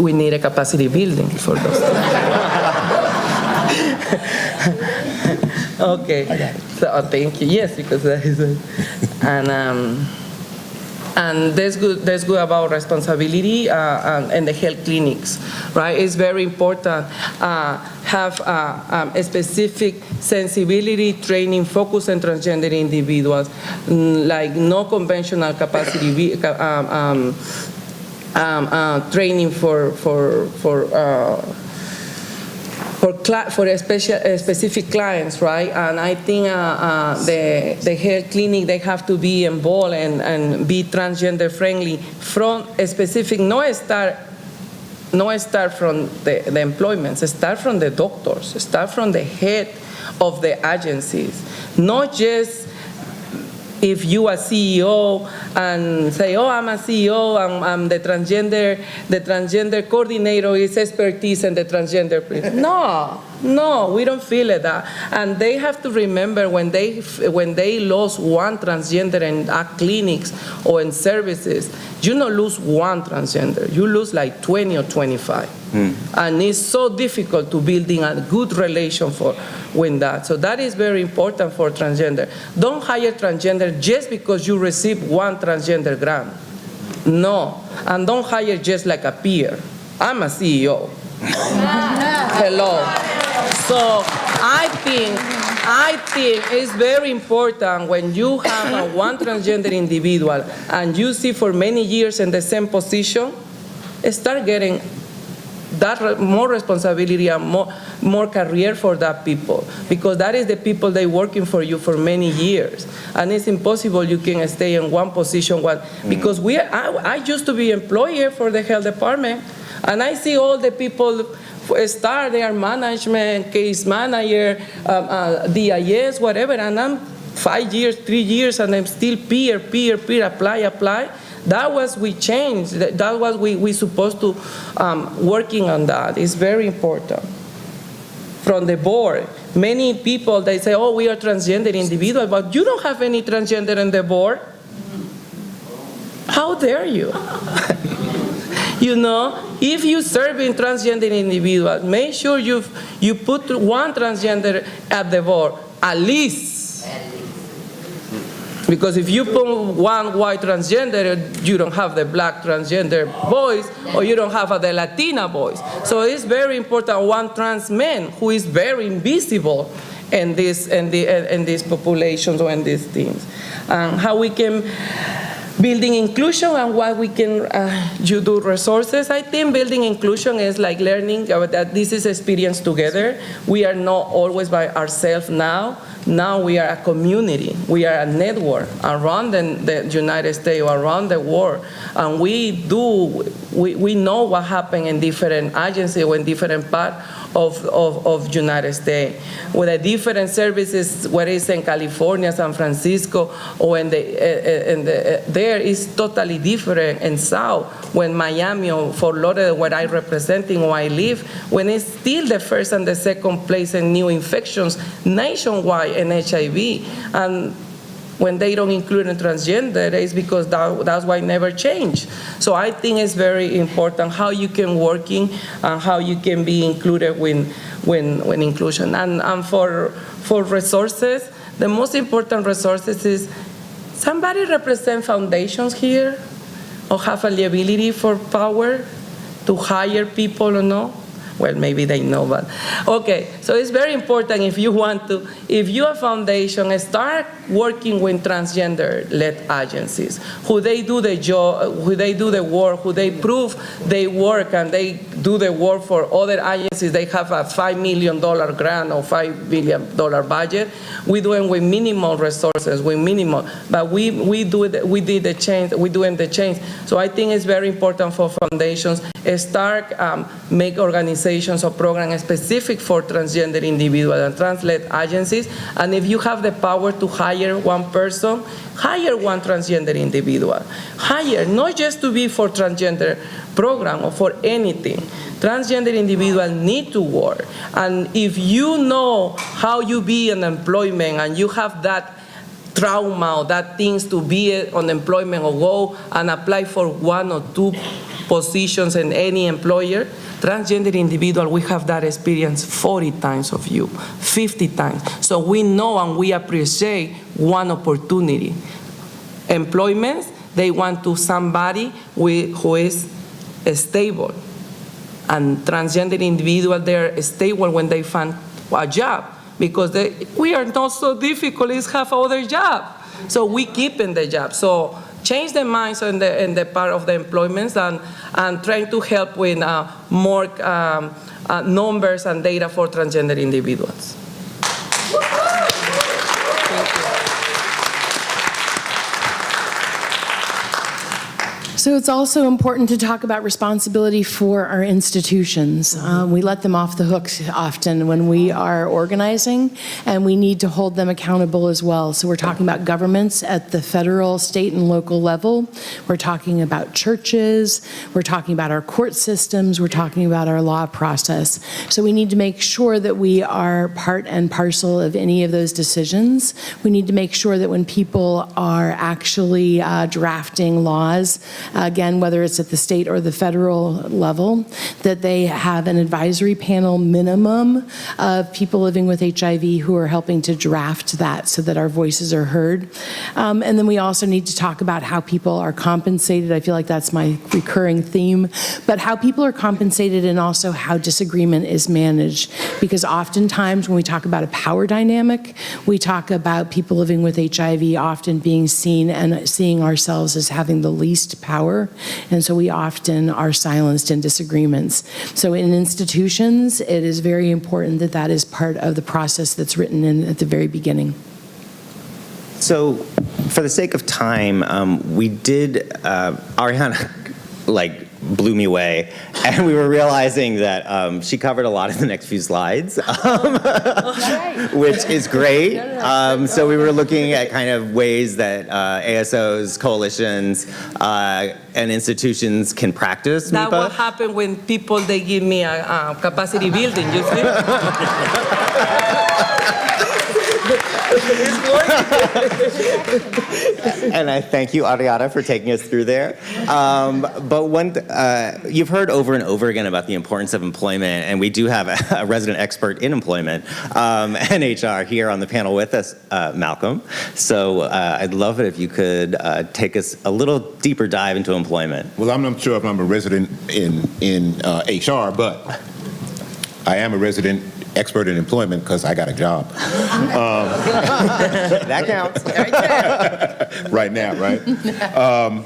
We need a capacity building for those things. Okay. I got it. So thank you. Yes, because that is it. And that's good about responsibility and the health clinics, right? It's very important have a specific sensibility training focus on transgender individuals, like no conventional capacity training for specific clients, right? And I think the health clinic, they have to be involved and be transgender friendly from a specific, no start from the employment, start from the doctors, start from the head of the agencies, not just if you are CEO and say, oh, I'm a CEO, I'm the transgender coordinator is expertise in the transgender. No, we don't feel it that. And they have to remember when they lose one transgender in clinics or in services, you don't lose one transgender, you lose like 20 or 25. And it's so difficult to building a good relation with that. So that is very important for transgender. Don't hire transgender just because you receive one transgender grant. No, and don't hire just like a peer. I'm a CEO. Hello. So I think it's very important when you have one transgender individual and you see for many years in the same position, start getting that more responsibility and more career for that people, because that is the people they working for you for many years, and it's impossible you can stay in one position. Because I used to be employee for the health department, and I see all the people start their management, case manager, DIS, whatever, and I'm 5 years, 3 years, and I'm still peer, apply. That was we changed. That was we supposed to working on that. It's very important. From the board, many people they say, "Oh, we are transgender individuals," but you don't have any transgender in the board. How dare you? If you serve in transgender individuals, make sure you put one transgender at the board, at least. Because if you put one white transgender, you don't have the black transgender voice, or you don't have the Latina voice. So it's very important, one trans man who is very invisible in these populations or in these things. How we can building inclusion and what we can you do resources. I think building inclusion is like learning that this is experience together. We are not always by ourselves now. Now we are a community. We are a network around the United States or around the world. And we know what happened in different agencies or in different parts of United States. With the different services, whether it's in California, San Francisco, or there is totally different in South. When Miami or Fort Lauderdale, where I'm representing or I live, when it's still the first and the second place in new infections nationwide in HIV. And when they don't include a transgender, it's because that's why it never changed. So I think it's very important how you can working and how you can be included when inclusion. And for resources, the most important resources is somebody represent foundations here or have a liability for power to hire people or no. Well, maybe they know, but okay. So it's very important if you want to, if you're a foundation, start working with transgender-led agencies, who they do the job, who they do the work, who they prove they work and they do the work for other agencies. They have a $5 million grant or $5 billion budget. We do it with minimal resources, with minimal, but we did the change. We're doing the change. So I think it's very important for foundations start make organizations or programs specific for transgender individuals and trans-led agencies. And if you have the power to hire one person, hire one transgender individual. Hire, not just to be for transgender program or for anything. Transgender individuals need to work. And if you know how you be in employment and you have that trauma or that things to be on employment or go and apply for one or two positions in any employer, transgender individual, we have that experience 40 times of you, 50 times. So we know and we appreciate one opportunity. Employment, they want to somebody who is stable. And transgender individual, they're stable when they find a job because we are not so difficult, it's have other job. So we keep in the job. So change the minds in the part of the employments and trying to help with more numbers and data for transgender individuals. So it's also important to talk about responsibility for our institutions. We let them off the hook often when we are organizing, and we need to hold them accountable as well. So we're talking about governments at the federal, state, and local level. We're talking about churches. We're talking about our court systems. We're talking about our law process. So we need to make sure that we are part and parcel of any of those decisions. We need to make sure that when people are actually drafting laws, again, whether it's at the state or the federal level, that they have an advisory panel minimum of people living with HIV who are helping to draft that so that our voices are heard. And then we also need to talk about how people are compensated. I feel like that's my recurring theme, but how people are compensated and also how disagreement is managed. Because oftentimes when we talk about a power dynamic, we talk about people living with HIV often being seen and seeing ourselves as having the least power. And so we often are silenced in disagreements. So in institutions, it is very important that that is part of the process that's written in at the very beginning. So for the sake of time, we did, Arianna, blew me away, and we were realizing that she covered a lot of the next few slides, which is great. So we were looking at kind of ways that ASOs, coalitions, and institutions can practice MIPA. That's what happened when people, they give me a capacity building, you see? And I thank you, Arianna, for taking us through there. But you've heard over and over again about the importance of employment, and we do have a resident expert in employment and HR here on the panel with us, Malcolm. So I'd love it if you could take us a little deeper dive into employment. Well, I'm not sure if I'm a resident in HR, but I am a resident expert in employment because I got a job. That counts. Right now, right?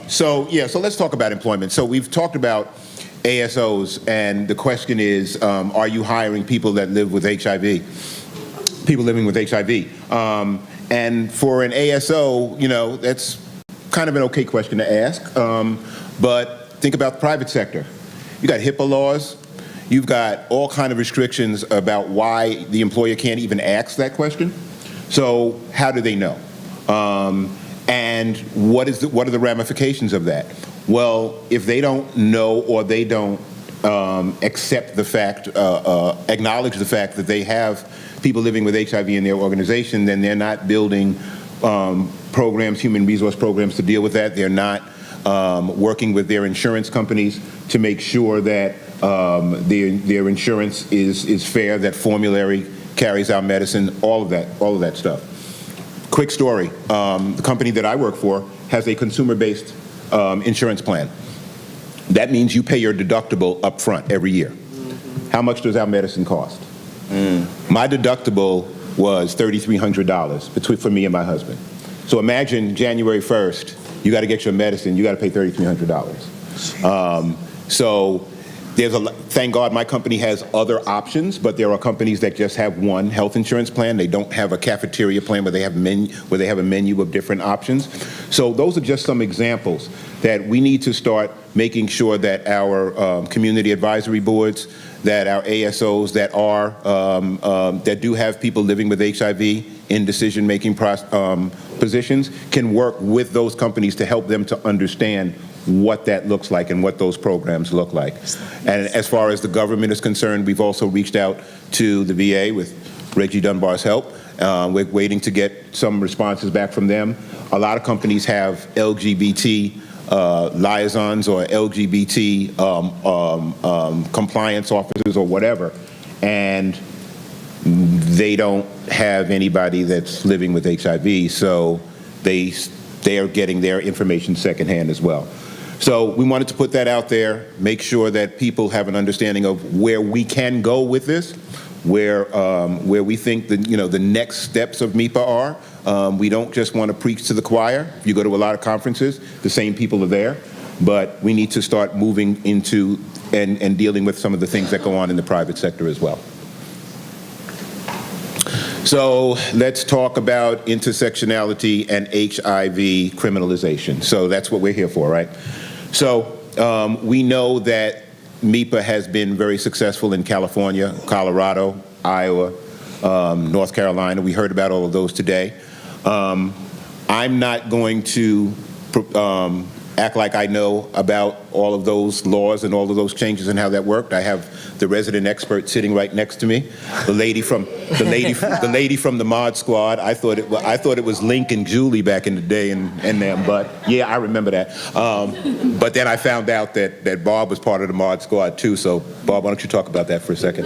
So let's talk about employment. So we've talked about ASOs, and the question is, are you hiring people that live with HIV? People living with HIV. And for an ASO, that's kind of an okay question to ask. But think about the private sector. You got HIPAA laws. You've got all kind of restrictions about why the employer can't even ask that question. So how do they know? And what are the ramifications of that? Well, if they don't know or they don't accept the fact, acknowledge the fact that they have people living with HIV in their organization, then they're not building programs, human resource programs to deal with that. They're not working with their insurance companies to make sure that their insurance is fair, that formulary carries our medicine, all of that stuff. Quick story, the company that I work for has a consumer-based insurance plan. That means you pay your deductible up front every year. How much does our medicine cost? My deductible was $3,300 for me and my husband. So imagine January 1st, you got to get your medicine, you got to pay $3,300. So thank God my company has other options, but there are companies that just have one health insurance plan. They don't have a cafeteria plan where they have a menu of different options. So those are just some examples that we need to start making sure that our community advisory boards, that our ASOs that do have people living with HIV in decision-making positions can work with those companies to help them to understand what that looks like and what those programs look like. And as far as the government is concerned, we've also reached out to the VA with Reggie Dunbar's help. We're waiting to get some responses back from them. A lot of companies have LGBT liaisons or LGBT compliance officers or whatever, and they don't have anybody that's living with HIV, so they are getting their information secondhand as well. So we wanted to put that out there, make sure that people have an understanding of where we can go with this, where we think the next steps of MIPA are. We don't just want to preach to the choir. If you go to a lot of conferences, the same people are there, but we need to start moving into and dealing with some of the things that go on in the private sector as well. So let's talk about intersectionality and HIV criminalization. So that's what we're here for, right? So we know that MIPA has been very successful in California, Colorado, Iowa, North Carolina. We heard about all of those today. I'm not going to act like I know about all of those laws and all of those changes and how that worked. I have the resident expert sitting right next to me, the lady from the Mod Squad. I thought it was Link and Julie back in the day, and them. But yeah, I remember that. But then I found out that Barb was part of the Mod Squad too. So Barb, why don't you talk about that for a second?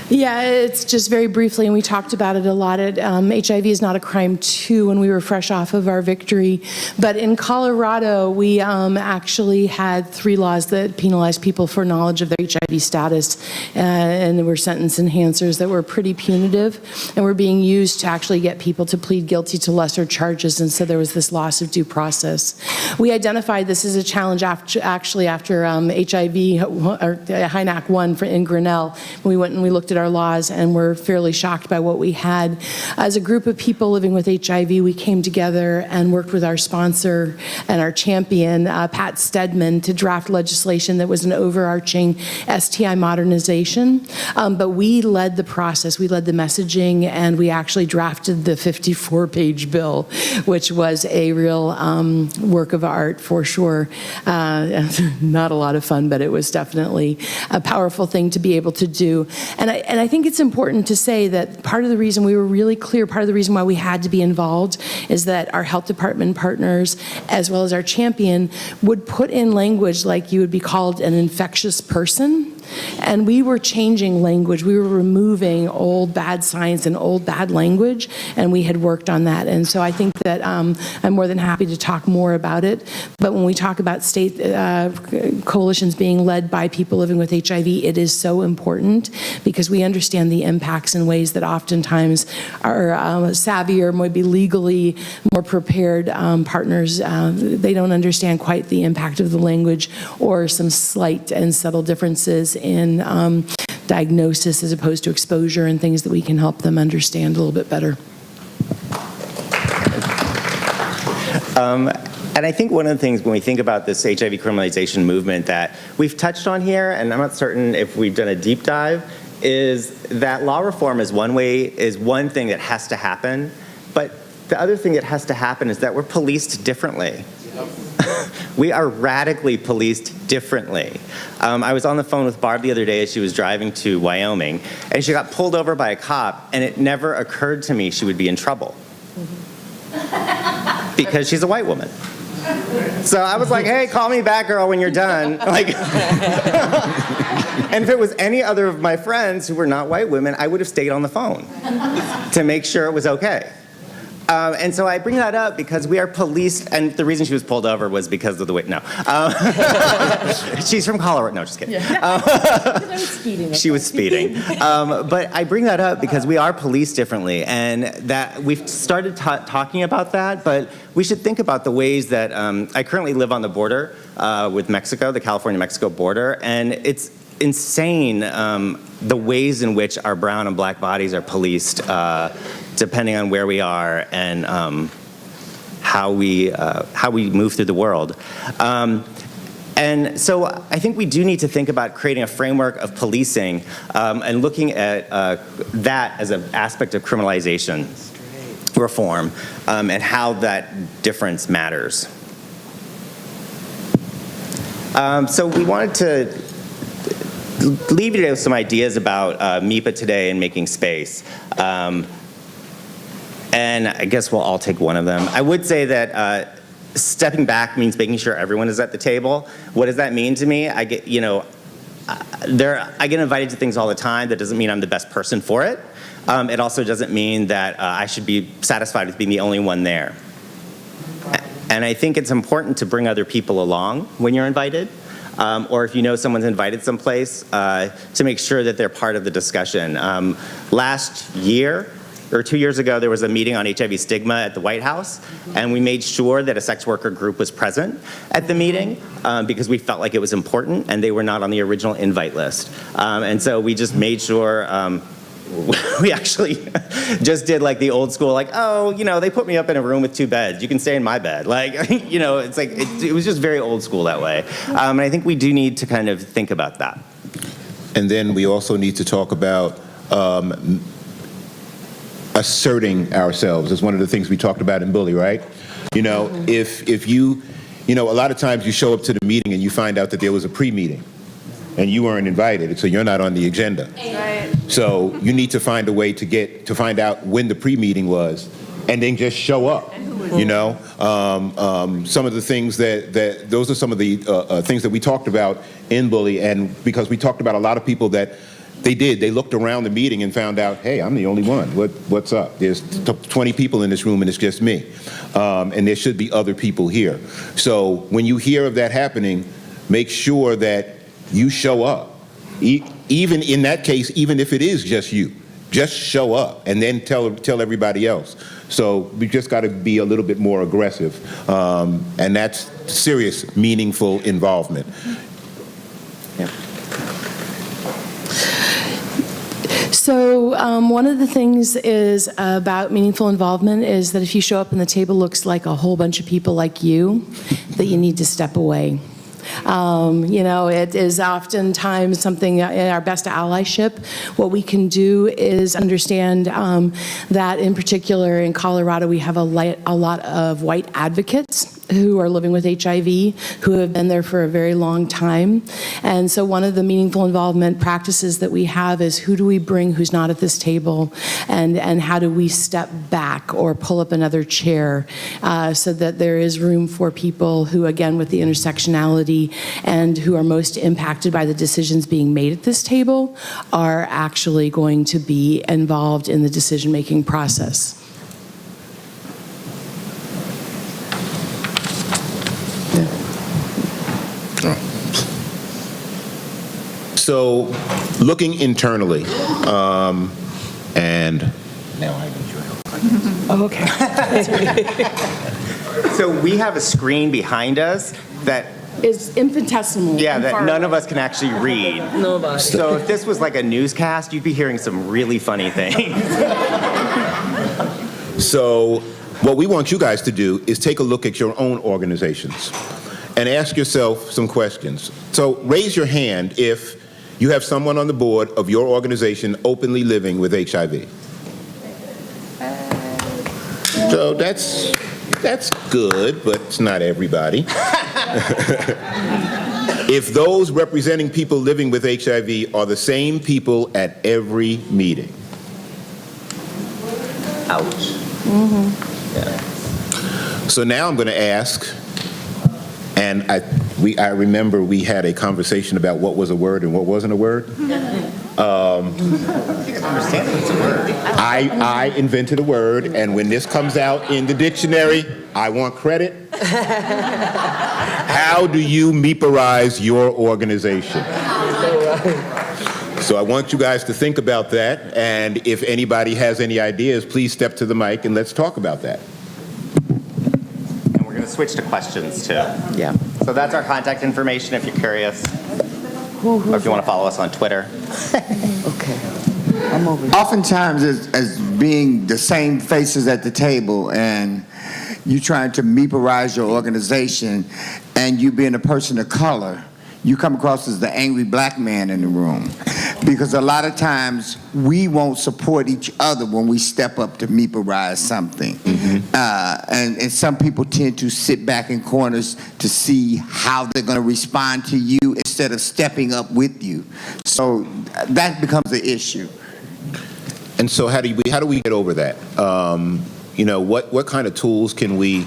Yeah, it's just very briefly, and we talked about it a lot. HIV is not a crime too when we were fresh off of our victory. But in Colorado, we actually had 3 laws that penalized people for knowledge of their HIV status. And there were sentence enhancers that were pretty punitive and were being used to actually get people to plead guilty to lesser charges. And so there was this loss of due process. We identified this as a challenge after HIV, or HINAC3 in Grinnell. We went and we looked at our laws and were fairly shocked by what we had. As a group of people living with HIV, we came together and worked with our sponsor and our champion, Pat Stedman, to draft legislation that was an overarching STI modernization. But we led the process, we led the messaging, and we actually drafted the 54-page bill, which was a real work of art for sure. Not a lot of fun, but it was definitely a powerful thing to be able to do. And I think it's important to say that part of the reason we were really clear, part of the reason why we had to be involved is that our health department partners, as well as our champion, would put in language like you would be called an infectious person. And we were changing language. We were removing old bad science and old bad language, and we had worked on that. And so I think that I'm more than happy to talk more about it. But when we talk about state coalitions being led by people living with HIV, it is so important because we understand the impacts in ways that oftentimes our savvier, maybe legally more prepared partners, they don't understand quite the impact of the language or some slight and subtle differences in diagnosis as opposed to exposure and things that we can help them understand a little bit better. And I think one of the things when we think about this HIV criminalization movement that we've touched on here, and I'm not certain if we've done a deep dive, is that law reform is one thing that has to happen, but the other thing that has to happen is that we're policed differently. We are radically policed differently. I was on the phone with Barb the other day as she was driving to Wyoming, and she got pulled over by a cop, and it never occurred to me she would be in trouble. Because she's a white woman. So I was like, hey, call me back, girl, when you're done. Like, and if it was any other of my friends who were not white women, I would have stayed on the phone to make sure it was okay. And so I bring that up because we are policed, and the reason she was pulled over was because of the way, no. She's from Colorado, no, just kidding. She was speeding. But I bring that up because we are policed differently, and that we've started talking about that, but we should think about the ways that, I currently live on the border with Mexico, the California-Mexico border, and it's insane the ways in which our brown and black bodies are policed depending on where we are and how we move through the world. And so I think we do need to think about creating a framework of policing and looking at that as an aspect of criminalization reform and how that difference matters. So we wanted to leave you with some ideas about MIPA today and making space. And I guess we'll all take one of them. I would say that stepping back means making sure everyone is at the table. What does that mean to me? I get, I get invited to things all the time. That doesn't mean I'm the best person for it. It also doesn't mean that I should be satisfied with being the only one there. And I think it's important to bring other people along when you're invited. Or if you know someone's invited someplace, to make sure that they're part of the discussion. Last year, or 2 years ago, there was a meeting on HIV stigma at the White House, and we made sure that a sex worker group was present at the meeting because we felt like it was important, and they were not on the original invite list. And so we just made sure we actually just did like the old school, like, oh, they put me up in a room with 2 beds. You can stay in my bed. Like, it's like, it was just very old school that way. And I think we do need to kind of think about that. And then we also need to talk about asserting ourselves. Is one of the things we talked about in Bully, right? If you, a lot of times you show up to the meeting and you find out that there was a pre-meeting and you weren't invited, so you're not on the agenda. Right. So you need to find a way to find out when the pre-meeting was and then just show up. Some of the things those are some of the things that we talked about in Bully, and because we talked about a lot of people that they looked around the meeting and found out, hey, I'm the only one. What's up? There's 20 people in this room and it's just me. And there should be other people here. So when you hear of that happening, make sure that you show up. Even in that case, even if it is just you, just show up and then tell everybody else. So we just got to be a little bit more aggressive. And that's serious, meaningful involvement. Yeah. So one of the things is about meaningful involvement is that if you show up and the table looks like a whole bunch of people like you, that you need to step away. It is oftentimes something in our best allyship. What we can do is understand that in particular in Colorado we have a lot of white advocates who are living with HIV, who have been there for a very long time. And so one of the meaningful involvement practices that we have is who do we bring who's not at this table, and how do we step back or pull up another chair so that there is room for people who, again, with the intersectionality and who are most impacted by the decisions being made at this table are actually going to be involved in the decision-making process. So, looking internally, and now I need your help. Oh, okay. So we have a screen behind us that Is infinitesimal. that none of us can actually read. Nobody. So if this was like a newscast, you'd be hearing some really funny things. So, what we want you guys to do is take a look at your own organizations and ask yourself some questions. So, raise your hand if you have someone on the board of your organization openly living with HIV. So that's good, but it's not everybody. If those representing people living with HIV are the same people at every meeting. Ouch. Yeah. So now I'm going to ask, and I remember we had a conversation about what was a word and what wasn't a word. I invented a word, and when this comes out in the dictionary, I want credit. How do you MIPA-ize your organization? So I want you guys to think about that, and if anybody has any ideas, please step to the mic and let's talk about that. And we're going to switch to questions too. Yeah. So that's our contact information if you're curious. Or if you want to follow us on Twitter. Okay. I'm over here. Oftentimes, as being the same faces at the table, and you trying to MIPA-ize your organization, and you being a person of color, you come across as the angry black man in the room. Because a lot of times, we won't support each other when we step up to MIPA-ize something. And some people tend to sit back in corners to see how they're going to respond to you instead of stepping up with you. So that becomes an issue. And so how do we get over that? What kind of tools can we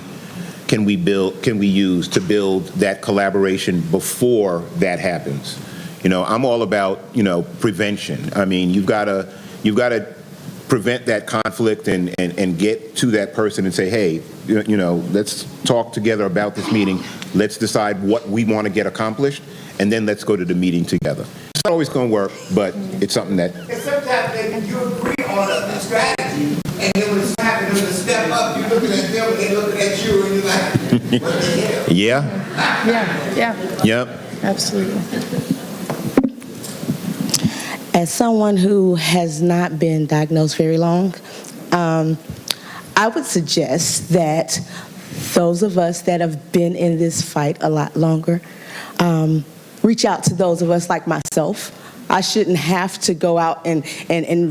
use to build that collaboration before that happens? I'm all about, prevention. I mean, you've got to prevent that conflict and get to that person and say, hey, let's talk together about this meeting. Let's decide what we want to get accomplished, and then let's go to the meeting together. It's not always going to work, but it's something that... And sometimes you agree on a strategy, and then when it's time for them to step up, you're looking at them and they're looking at you, and you're like, what the hell? Yeah? Yeah. Yep. Absolutely. As someone who has not been diagnosed very long, I would suggest that those of us that have been in this fight a lot longer reach out to those of us like myself. I shouldn't have to go out and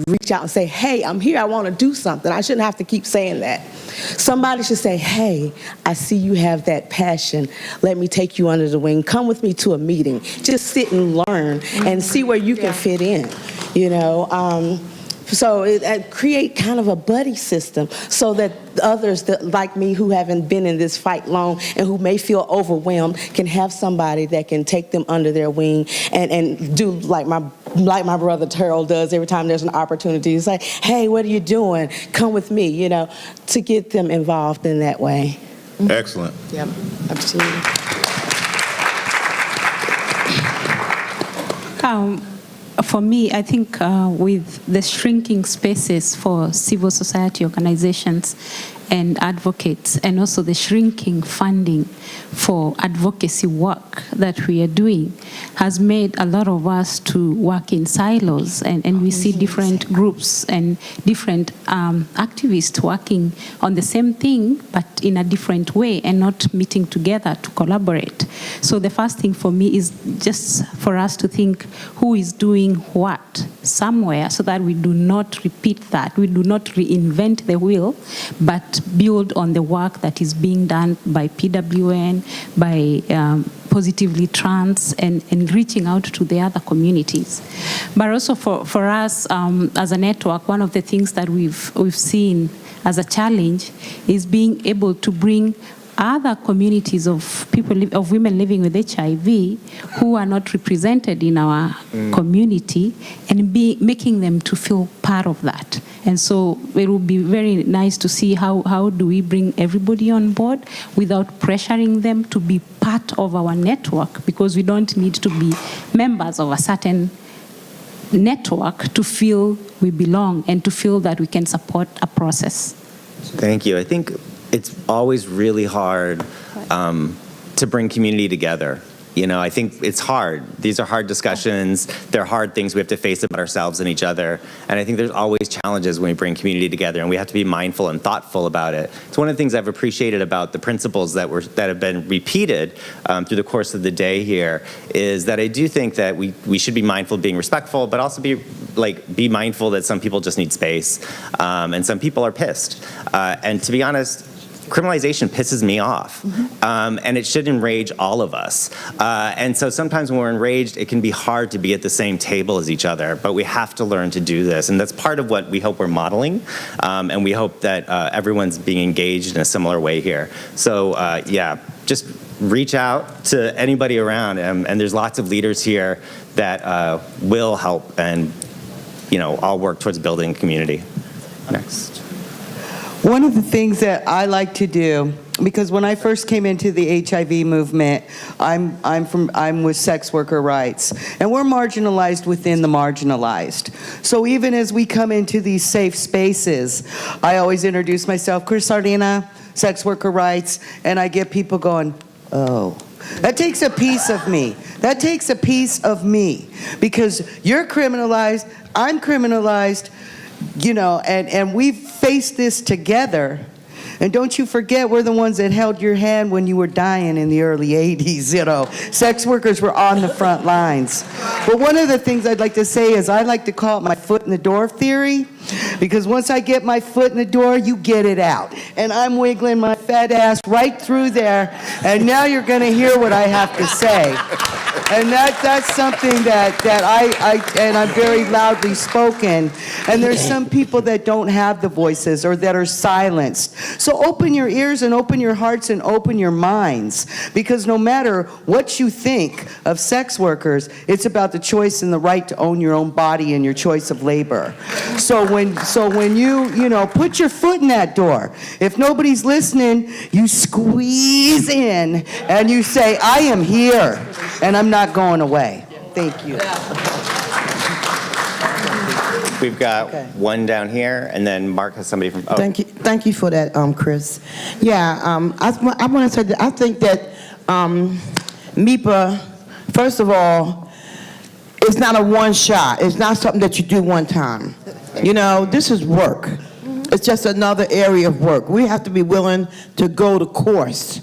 reach out and say, hey, I'm here, I want to do something. I shouldn't have to keep saying that. Somebody should say, hey, I see you have that passion. Let me take you under the wing. Come with me to a meeting. Just sit and learn and see where you can fit in, So create kind of a buddy system so that others that, like me who haven't been in this fight long and who may feel overwhelmed can have somebody that can take them under their wing and do like my brother Terrell does every time there's an opportunity. He's like, hey, what are you doing? Come with me, to get them involved in that way. Excellent. Yep, absolutely. For me, I think with the shrinking spaces for civil society organizations and advocates, and also the shrinking funding for advocacy work that we are doing has made a lot of us to work in silos, and we see different groups and different activists working on the same thing but in a different way and not meeting together to collaborate. So the first thing for me is just for us to think who is doing what somewhere, so that we do not repeat that. We do not reinvent the wheel, but build on the work that is being done by PWN, by Positively Trans, and reaching out to the other communities. But also for us as a network, one of the things that we've seen as a challenge is being able to bring other communities of of women living with HIV who are not represented in our community, and making them to feel part of that. And so it will be very nice to see how do we bring everybody on board without pressuring them to be part of our network, because we don't need to be members of a certain network to feel we belong and to feel that we can support a process. Thank you. I think it's always really hard to bring community together. You know, I think it's hard. These are hard discussions. They're hard things we have to face about ourselves and each other. And I think there's always challenges when we bring community together, and we have to be mindful and thoughtful about it. It's one of the things I've appreciated about the principles that have been repeated through the course of the day here, is that I do think that we should be mindful of being respectful, but also be mindful that some people just need space, and some people are pissed. And to be honest, criminalization pisses me off, and it should enrage all of us. And so sometimes when we're enraged, it can be hard to be at the same table as each other, but we have to learn to do this. And that's part of what we hope we're modeling, and we hope that everyone's being engaged in a similar way here. So yeah, just reach out to anybody around, and there's lots of leaders here that will help, and all work towards building community. Next. One of the things that I like to do, because when I first came into the HIV movement, I'm with sex worker rights, and we're marginalized within the marginalized. So even as we come into these safe spaces, I always introduce myself, Chris Sardina, sex worker rights, and I get people going, oh. That takes a piece of me. That takes a piece of me, because you're criminalized, I'm criminalized, and we've faced this together. And don't you forget, we're the ones that held your hand when you were dying in the early 80s, Sex workers were on the front lines. But one of the things I'd like to say is I like to call it my foot in the door theory, because once I get my foot in the door, you get it out. And I'm wiggling my fat ass right through there, and now you're going to hear what I have to say. And that's something and I'm very loudly spoken. And there's some people that don't have the voices or that are silenced. So open your ears and open your hearts and open your minds. Because no matter what you think of sex workers, it's about the choice and the right to own your own body and your choice of labor. So when you put your foot in that door, if nobody's listening, you squeeze in and you say, I am here and I'm not going away. Thank you. We've got one down here, and then Mark has somebody from. Oh. Thank you for that, Chris. Yeah, I want to say that I think that MIPA, first of all, it's not a one shot. It's not something that you do one time. This is work. It's just another area of work. We have to be willing to go the course.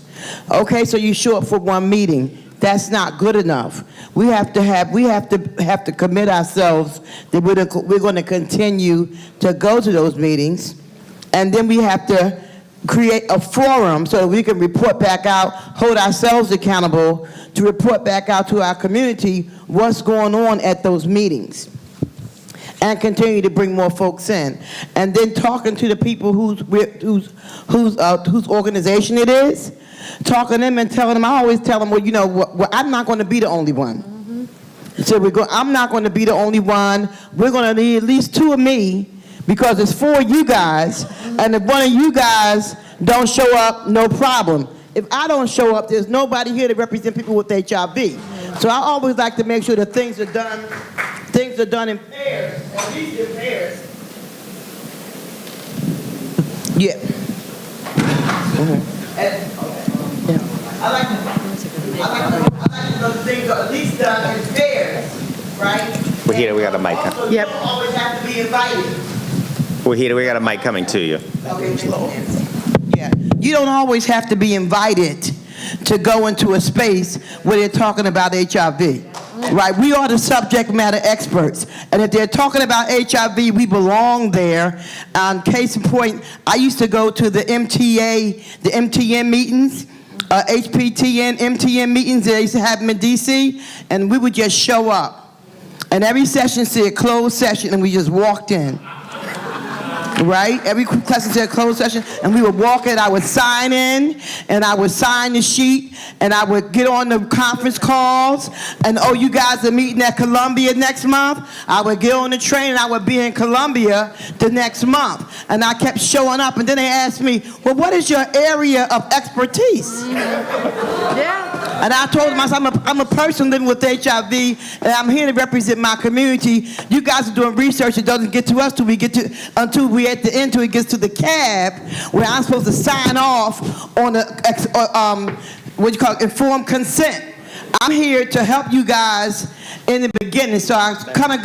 Okay, so you show up for one meeting. That's not good enough. We have to commit ourselves that we're going to continue to go to those meetings, and then we have to create a forum so that we can report back out, hold ourselves accountable to report back out to our community what's going on at those meetings, and continue to bring more folks in, and then talking to the people whose organization it is. Talking to them and telling them, I always tell them, well, I'm not going to be the only one. So I'm not going to be the only one. We're going to need at least two of me, because it's four of you guys, and if one of you guys don't show up, no problem. If I don't show up, there's nobody here to represent people with HIV. So I always like to make sure that things are done in pairs, at least in pairs. Yeah. I like to know the things are at least done in pairs, right? Waheedah, we got a mic coming. Also, you don't always have to be invited. Waheedah, we got a mic coming to you. Yeah, you don't always have to be invited to go into a space where they're talking about HIV. Right, we are the subject matter experts, and if they're talking about HIV, we belong there. Case in point, I used to go to the MTN meetings, HPTN, MTN meetings. They used to have them in DC, and we would just show up, and every session said closed session, and we just walked in. Right? Every class said closed session, and we would walk in. I would sign in, and I would sign the sheet, and I would get on the conference calls, and oh, you guys are meeting at Columbia next month? I would get on the train, and I would be in Columbia the next month. And I kept showing up, and then they asked me, well, what is your area of expertise? Yeah. And I told them, I said, I'm a person living with HIV, and I'm here to represent my community. You guys are doing research that doesn't get to us until we at the end, till it gets to the cab, where I'm supposed to sign off on the informed consent. I'm here to help you guys in the beginning. So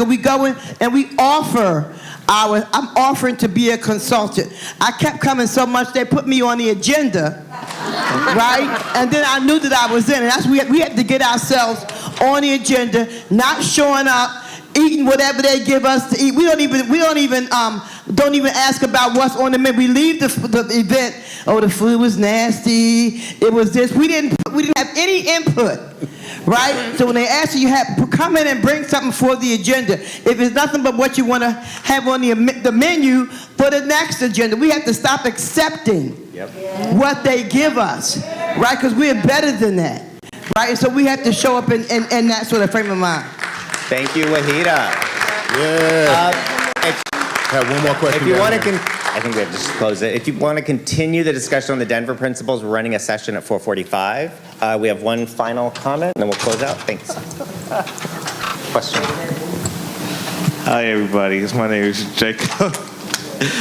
we go in and we offer I'm offering to be a consultant. I kept coming so much they put me on the agenda, right? And then I knew that I was in, and that's we had to get ourselves on the agenda, not showing up, eating whatever they give us to eat. We don't even ask about what's on the menu. We leave the event. Oh, the food was nasty. It was this. We didn't have any input, right? So when they ask you, come in and bring something for the agenda. If it's nothing but what you want to have on the menu for the next agenda, we have to stop accepting what they give us, right? Because we're better than that, right? And so we have to show up in that sort of frame of mind. Thank you, Waheedah. Yeah. I have one more question. If you want to, I think we have to just close it. If you want to continue the discussion on the Denver principles, we're running a session at 4:45. We have one final comment, and then we'll close out. Thanks. Question. Hi, everybody. My name is Jacob.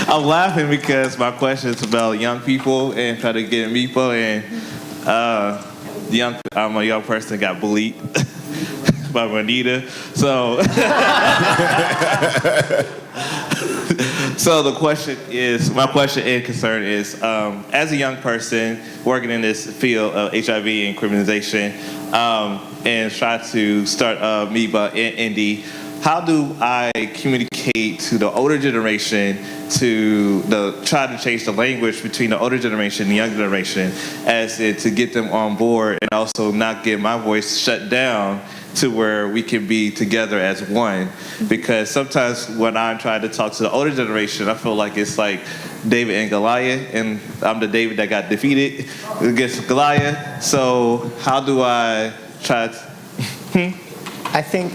I'm laughing because my question is about young people and trying to get in MIPA, and I'm a young person that got bullied by Waheedah. So, my question and concern is, as a young person working in this field of HIV and criminalization, and try to start MIPA in Indy, how do I communicate to the older generation to try to change the language between the older generation and the younger generation, to get them on board and also not get my voice shut down, to where we can be together as one? Because sometimes when I'm trying to talk to the older generation, I feel like it's like David and Goliath, and I'm the David that got defeated against Goliath. So how do I try to... I think,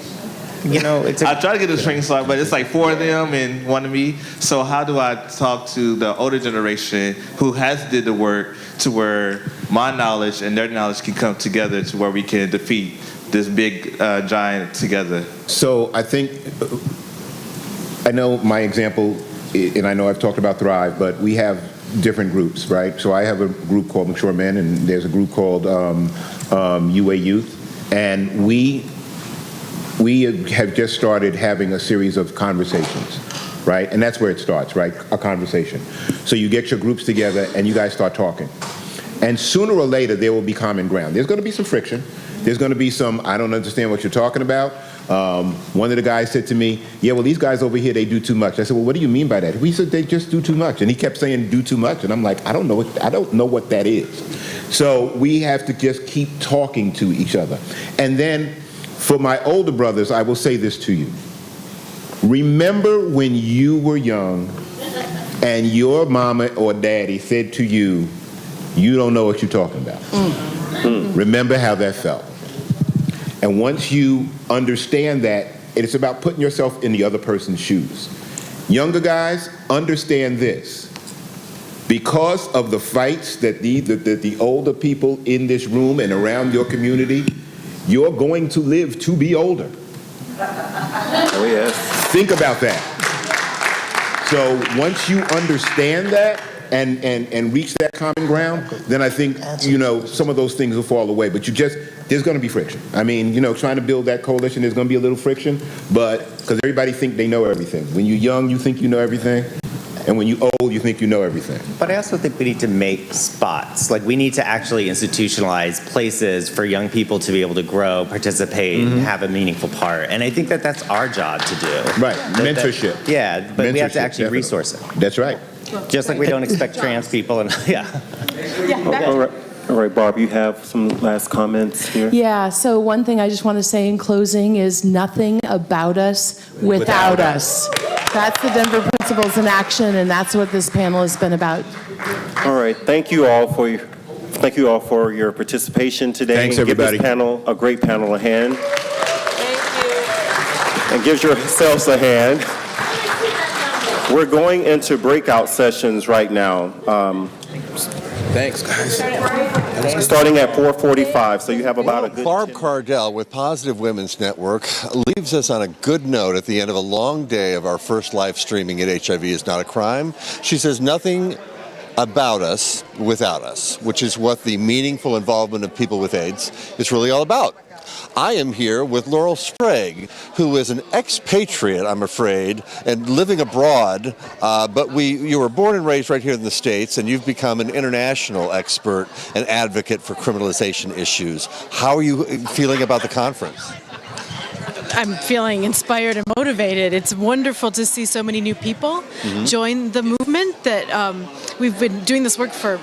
it's I try to get the string song, but it's like 4 of them and 1 of me. So how do I talk to the older generation who has did the work, to where my knowledge and their knowledge can come together to where we can defeat this big giant together? So I think, I know my example, and I know I've talked about Thrive, but we have different groups, right? So I have a group called Mature Men, and there's a group called UA Youth, and we have just started having a series of conversations, right? And that's where it starts, right? A conversation. So you get your groups together and you guys start talking. And sooner or later, there will be common ground. There's going to be some friction. There's going to be some, I don't understand what you're talking about. One of the guys said to me, yeah, well, these guys over here, they do too much. I said, well, what do you mean by that? He said, they just do too much. And he kept saying, do too much. And I'm like, I don't know what that is. So we have to just keep talking to each other. And then for my older brothers, I will say this to you. Remember when you were young and your mama or daddy said to you, you don't know what you're talking about. Remember how that felt. And once you understand that, it's about putting yourself in the other person's shoes. Younger guys, understand this. Because of the fights that the older people in this room and around your community, you're going to live to be older. Oh, yes. Think about that. So once you understand that, and reach that common ground, then I think, you know, some of those things will fall away. But there's going to be friction. I mean, you know, trying to build that coalition, there's going to be a little friction, but because everybody think they know everything. When you're young, you think you know everything. And when you're old, you think you know everything. But I also think we need to make spots. Like, we need to actually institutionalize places for young people to be able to grow, participate, and have a meaningful part. And I think that that's our job to do. Right. Mentorship. But we have to actually definitely. resource it. That's right. Just like we don't expect trans people and, All right, Barb, you have some last comments here? Yeah, so one thing I just want to say in closing is nothing about us without us. That's the Denver Principles in Action, and that's what this panel has been about. All right, thank you all for your participation today. Thanks, everybody. Give this panel, a great panel, a hand. Thank you. And give yourselves a hand. We're going into breakout sessions right now. Thanks, guys. Starting at 4:45, so you have about a good... Barb Cardell with Positive Women's Network leaves us on a good note at the end of a long day of our first live streaming at HIV is Not a Crime. She says nothing about us without us, which is what the meaningful involvement of people with AIDS is really all about. I am here with Laurel Sprague, who is an expatriate, I'm afraid, and living abroad, but you were born and raised right here in the States, and you've become an international expert and advocate for criminalization issues. How are you feeling about the conference? I'm feeling inspired and motivated. It's wonderful to see so many new people join the movement that we've been doing this work for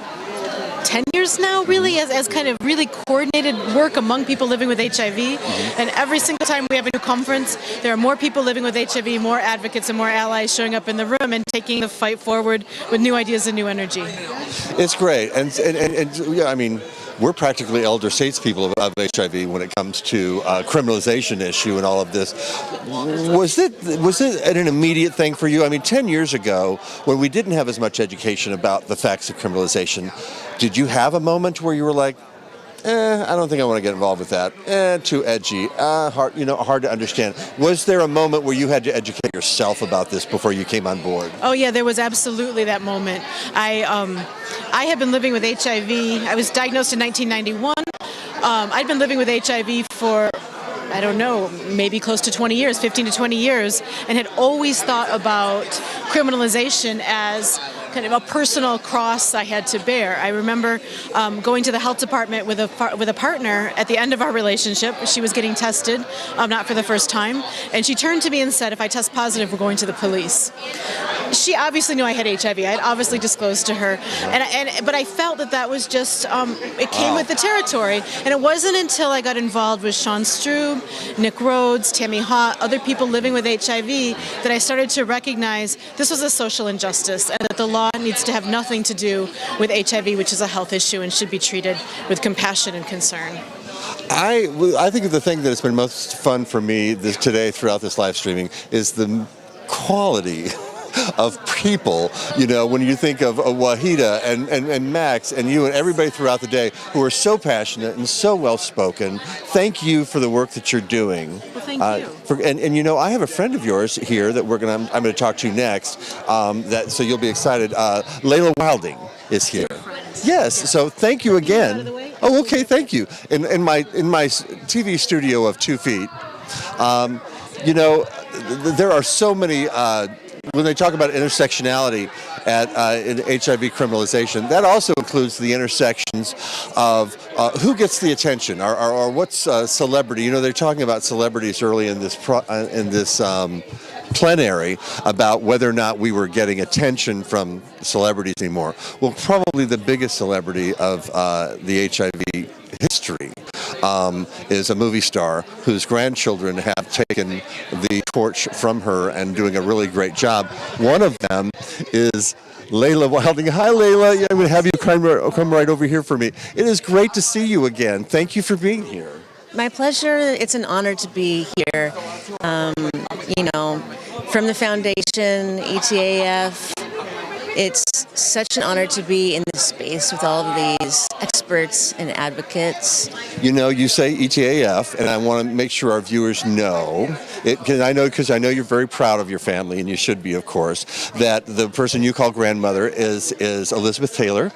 10 years now, really, as kind of really coordinated work among people living with HIV. And every single time we have a new conference, there are more people living with HIV, more advocates and more allies showing up in the room and taking the fight forward with new ideas and new energy. It's great. And yeah, I mean, we're practically elder statespeople of HIV when it comes to criminalization issue and all of this. Was it an immediate thing for you? I mean, 10 years ago, when we didn't have as much education about the facts of criminalization, did you have a moment where you were like, I don't think I want to get involved with that. Too edgy. Hard to understand. Was there a moment where you had to educate yourself about this before you came on board? Oh yeah, there was absolutely that moment. I had been living with HIV. I was diagnosed in 1991. I'd been living with HIV for, I don't know, maybe close to 20 years, 15 to 20 years, and had always thought about criminalization as kind of a personal cross I had to bear. I remember going to the health department with a partner at the end of our relationship. She was getting tested, not for the first time, and she turned to me and said, "If I test positive, we're going to the police." She obviously knew I had HIV. I had obviously disclosed to her, but I felt that was just it came with the territory. And it wasn't until I got involved with Sean Strube, Nick Rhodes, Tammy Hott, other people living with HIV that I started to recognize this was a social injustice and that the law needs to have nothing to do with HIV, which is a health issue and should be treated with compassion and concern. I think the thing that has been most fun for me today throughout this live streaming is the quality of people, when you think of Waheedah and Max and you and everybody throughout the day who are so passionate and so well-spoken. Thank you for the work that you're doing. Well, thank you. And I have a friend of yours here that I'm going to talk to next, so you'll be excited. Laela Wilding is here. Yes, so thank you again. Oh, okay, thank you. In my TV studio of 2 feet, there are so many... when they talk about intersectionality in HIV criminalization, that also includes the intersections of who gets the attention or what's celebrity. They're talking about celebrities early in this plenary about whether or not we were getting attention from celebrities anymore. Well, probably the biggest celebrity of the HIV history is a movie star whose grandchildren have taken the torch from her and doing a really great job. One of them is Laela Wilding. Hi, Laela. I'm going to have you come right over here for me. It is great to see you again. Thank you for being here. My pleasure. It's an honor to be here. From the foundation, ETAF, it's such an honor to be in this space with all of these experts and advocates. You know, you say ETAF, and I want to make sure our viewers know, because I know you're very proud of your family, and you should be, of course, that the person you call grandmother is Elizabeth Taylor,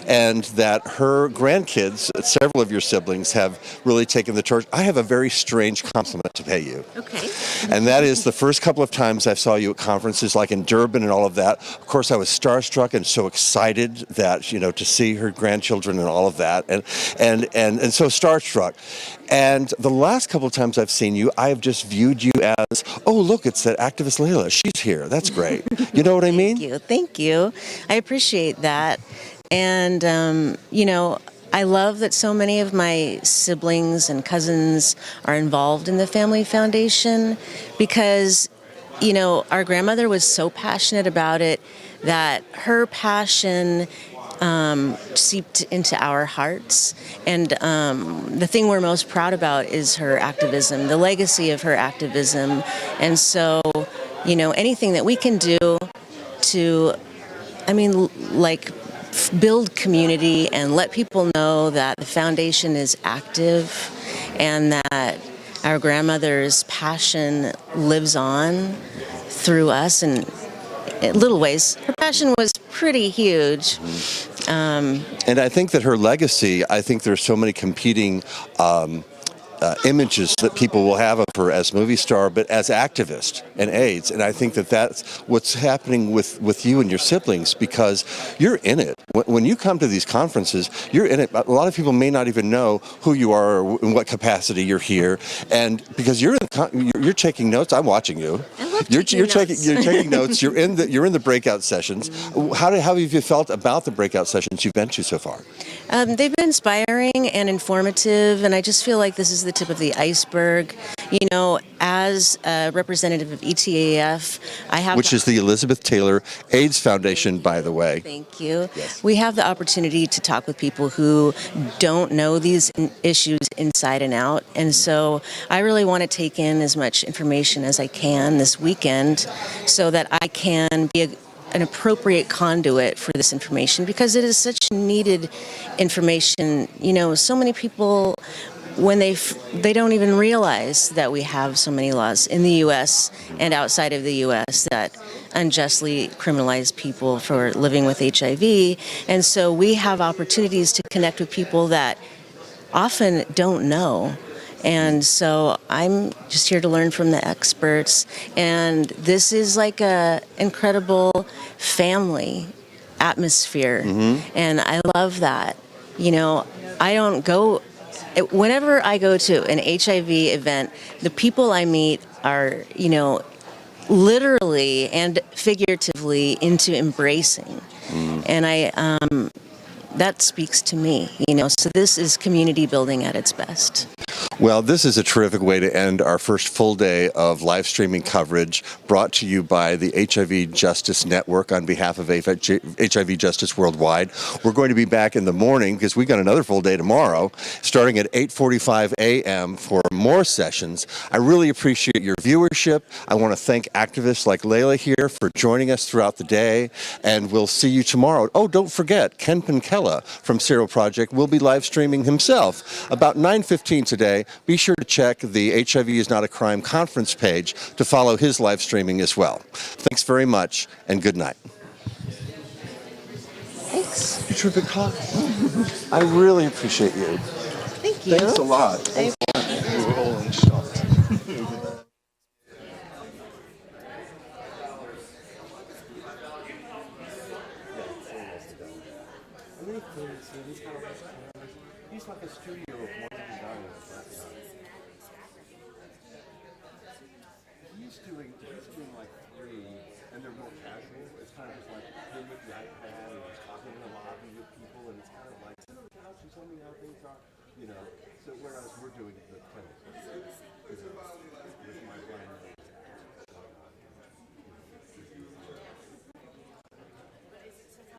and that her grandkids, several of your siblings, have really taken the torch. I have a very strange compliment to pay you. Okay. And that is the first couple of times I saw you at conferences like in Durban and all of that. Of course, I was starstruck and so excited that, you know, to see her grandchildren and all of that, and so starstruck. And the last couple of times I've seen you, I have just viewed you as, oh, look, it's that activist Laela. She's here. That's great. You know what I mean? Thank you. I appreciate that. And, you know, I love that so many of my siblings and cousins are involved in the Family Foundation because, you know, our grandmother was so passionate about it that her passion seeped into our hearts. And the thing we're most proud about is her activism, the legacy of her activism. And so, you know, anything that we can do to, build community and let people know that the foundation is active and that our grandmother's passion lives on through us in little ways. Her passion was pretty huge. And I think that her legacy, I think there's so many competing images that people will have of her as movie star, but as activist and AIDS. And I think that that's what's happening with you and your siblings, because you're in it. When you come to these conferences, you're in it. A lot of people may not even know who you are or in what capacity you're here. And because you're taking notes, I'm watching you. You're taking notes. You're in the breakout sessions. How have you felt about the breakout sessions you've been to so far? They've been inspiring and informative, and I just feel like this is the tip of the iceberg. You know, as a representative of ETAF, which is the Elizabeth Taylor AIDS Foundation, by the way. Thank you. Yes. We have the opportunity to talk with people who don't know these issues inside and out, and so I really want to take in as much information as I can this weekend so that I can be an appropriate conduit for this information, because it is such needed information. You know, so many people, when they don't even realize that we have so many laws in the U.S. and outside of the U.S. that unjustly criminalize people for living with HIV. And so we have opportunities to connect with people that often don't know. And so I'm just here to learn from the experts. And this is like a incredible family atmosphere. Mm-hmm. And I love that. You know, whenever I go to an HIV event, the people I meet are, you know, literally and figuratively into embracing. Mm. And that speaks to me, you know, so this is community building at its best. Well, this is a terrific way to end our first full day of live streaming coverage brought to you by the HIV Justice Network on behalf of HIV Justice Worldwide. We're going to be back in the morning because we got another full day tomorrow, starting at 8:45 a.m. for more sessions. I really appreciate your viewership. I want to thank activists like Laela here for joining us throughout the day, and we'll see you tomorrow. Oh, don't forget, Ken Pinkella from Serial Project will be live streaming himself about 9:15 today. Be sure to check the HIV is Not a Crime conference page to follow his live streaming as well. Thanks very much, and good night. Thanks. You're terrific. I really appreciate you. Thank you. Thanks a lot. I We were all in shock. He's like a studio of one designers. He's doing like three, and they're more casual. It's kind of just like him with the iPad and he's talking in the lobby with people, and it's kind of like, sit on the couch and tell me how things are, you know. So whereas we're doing the clinic.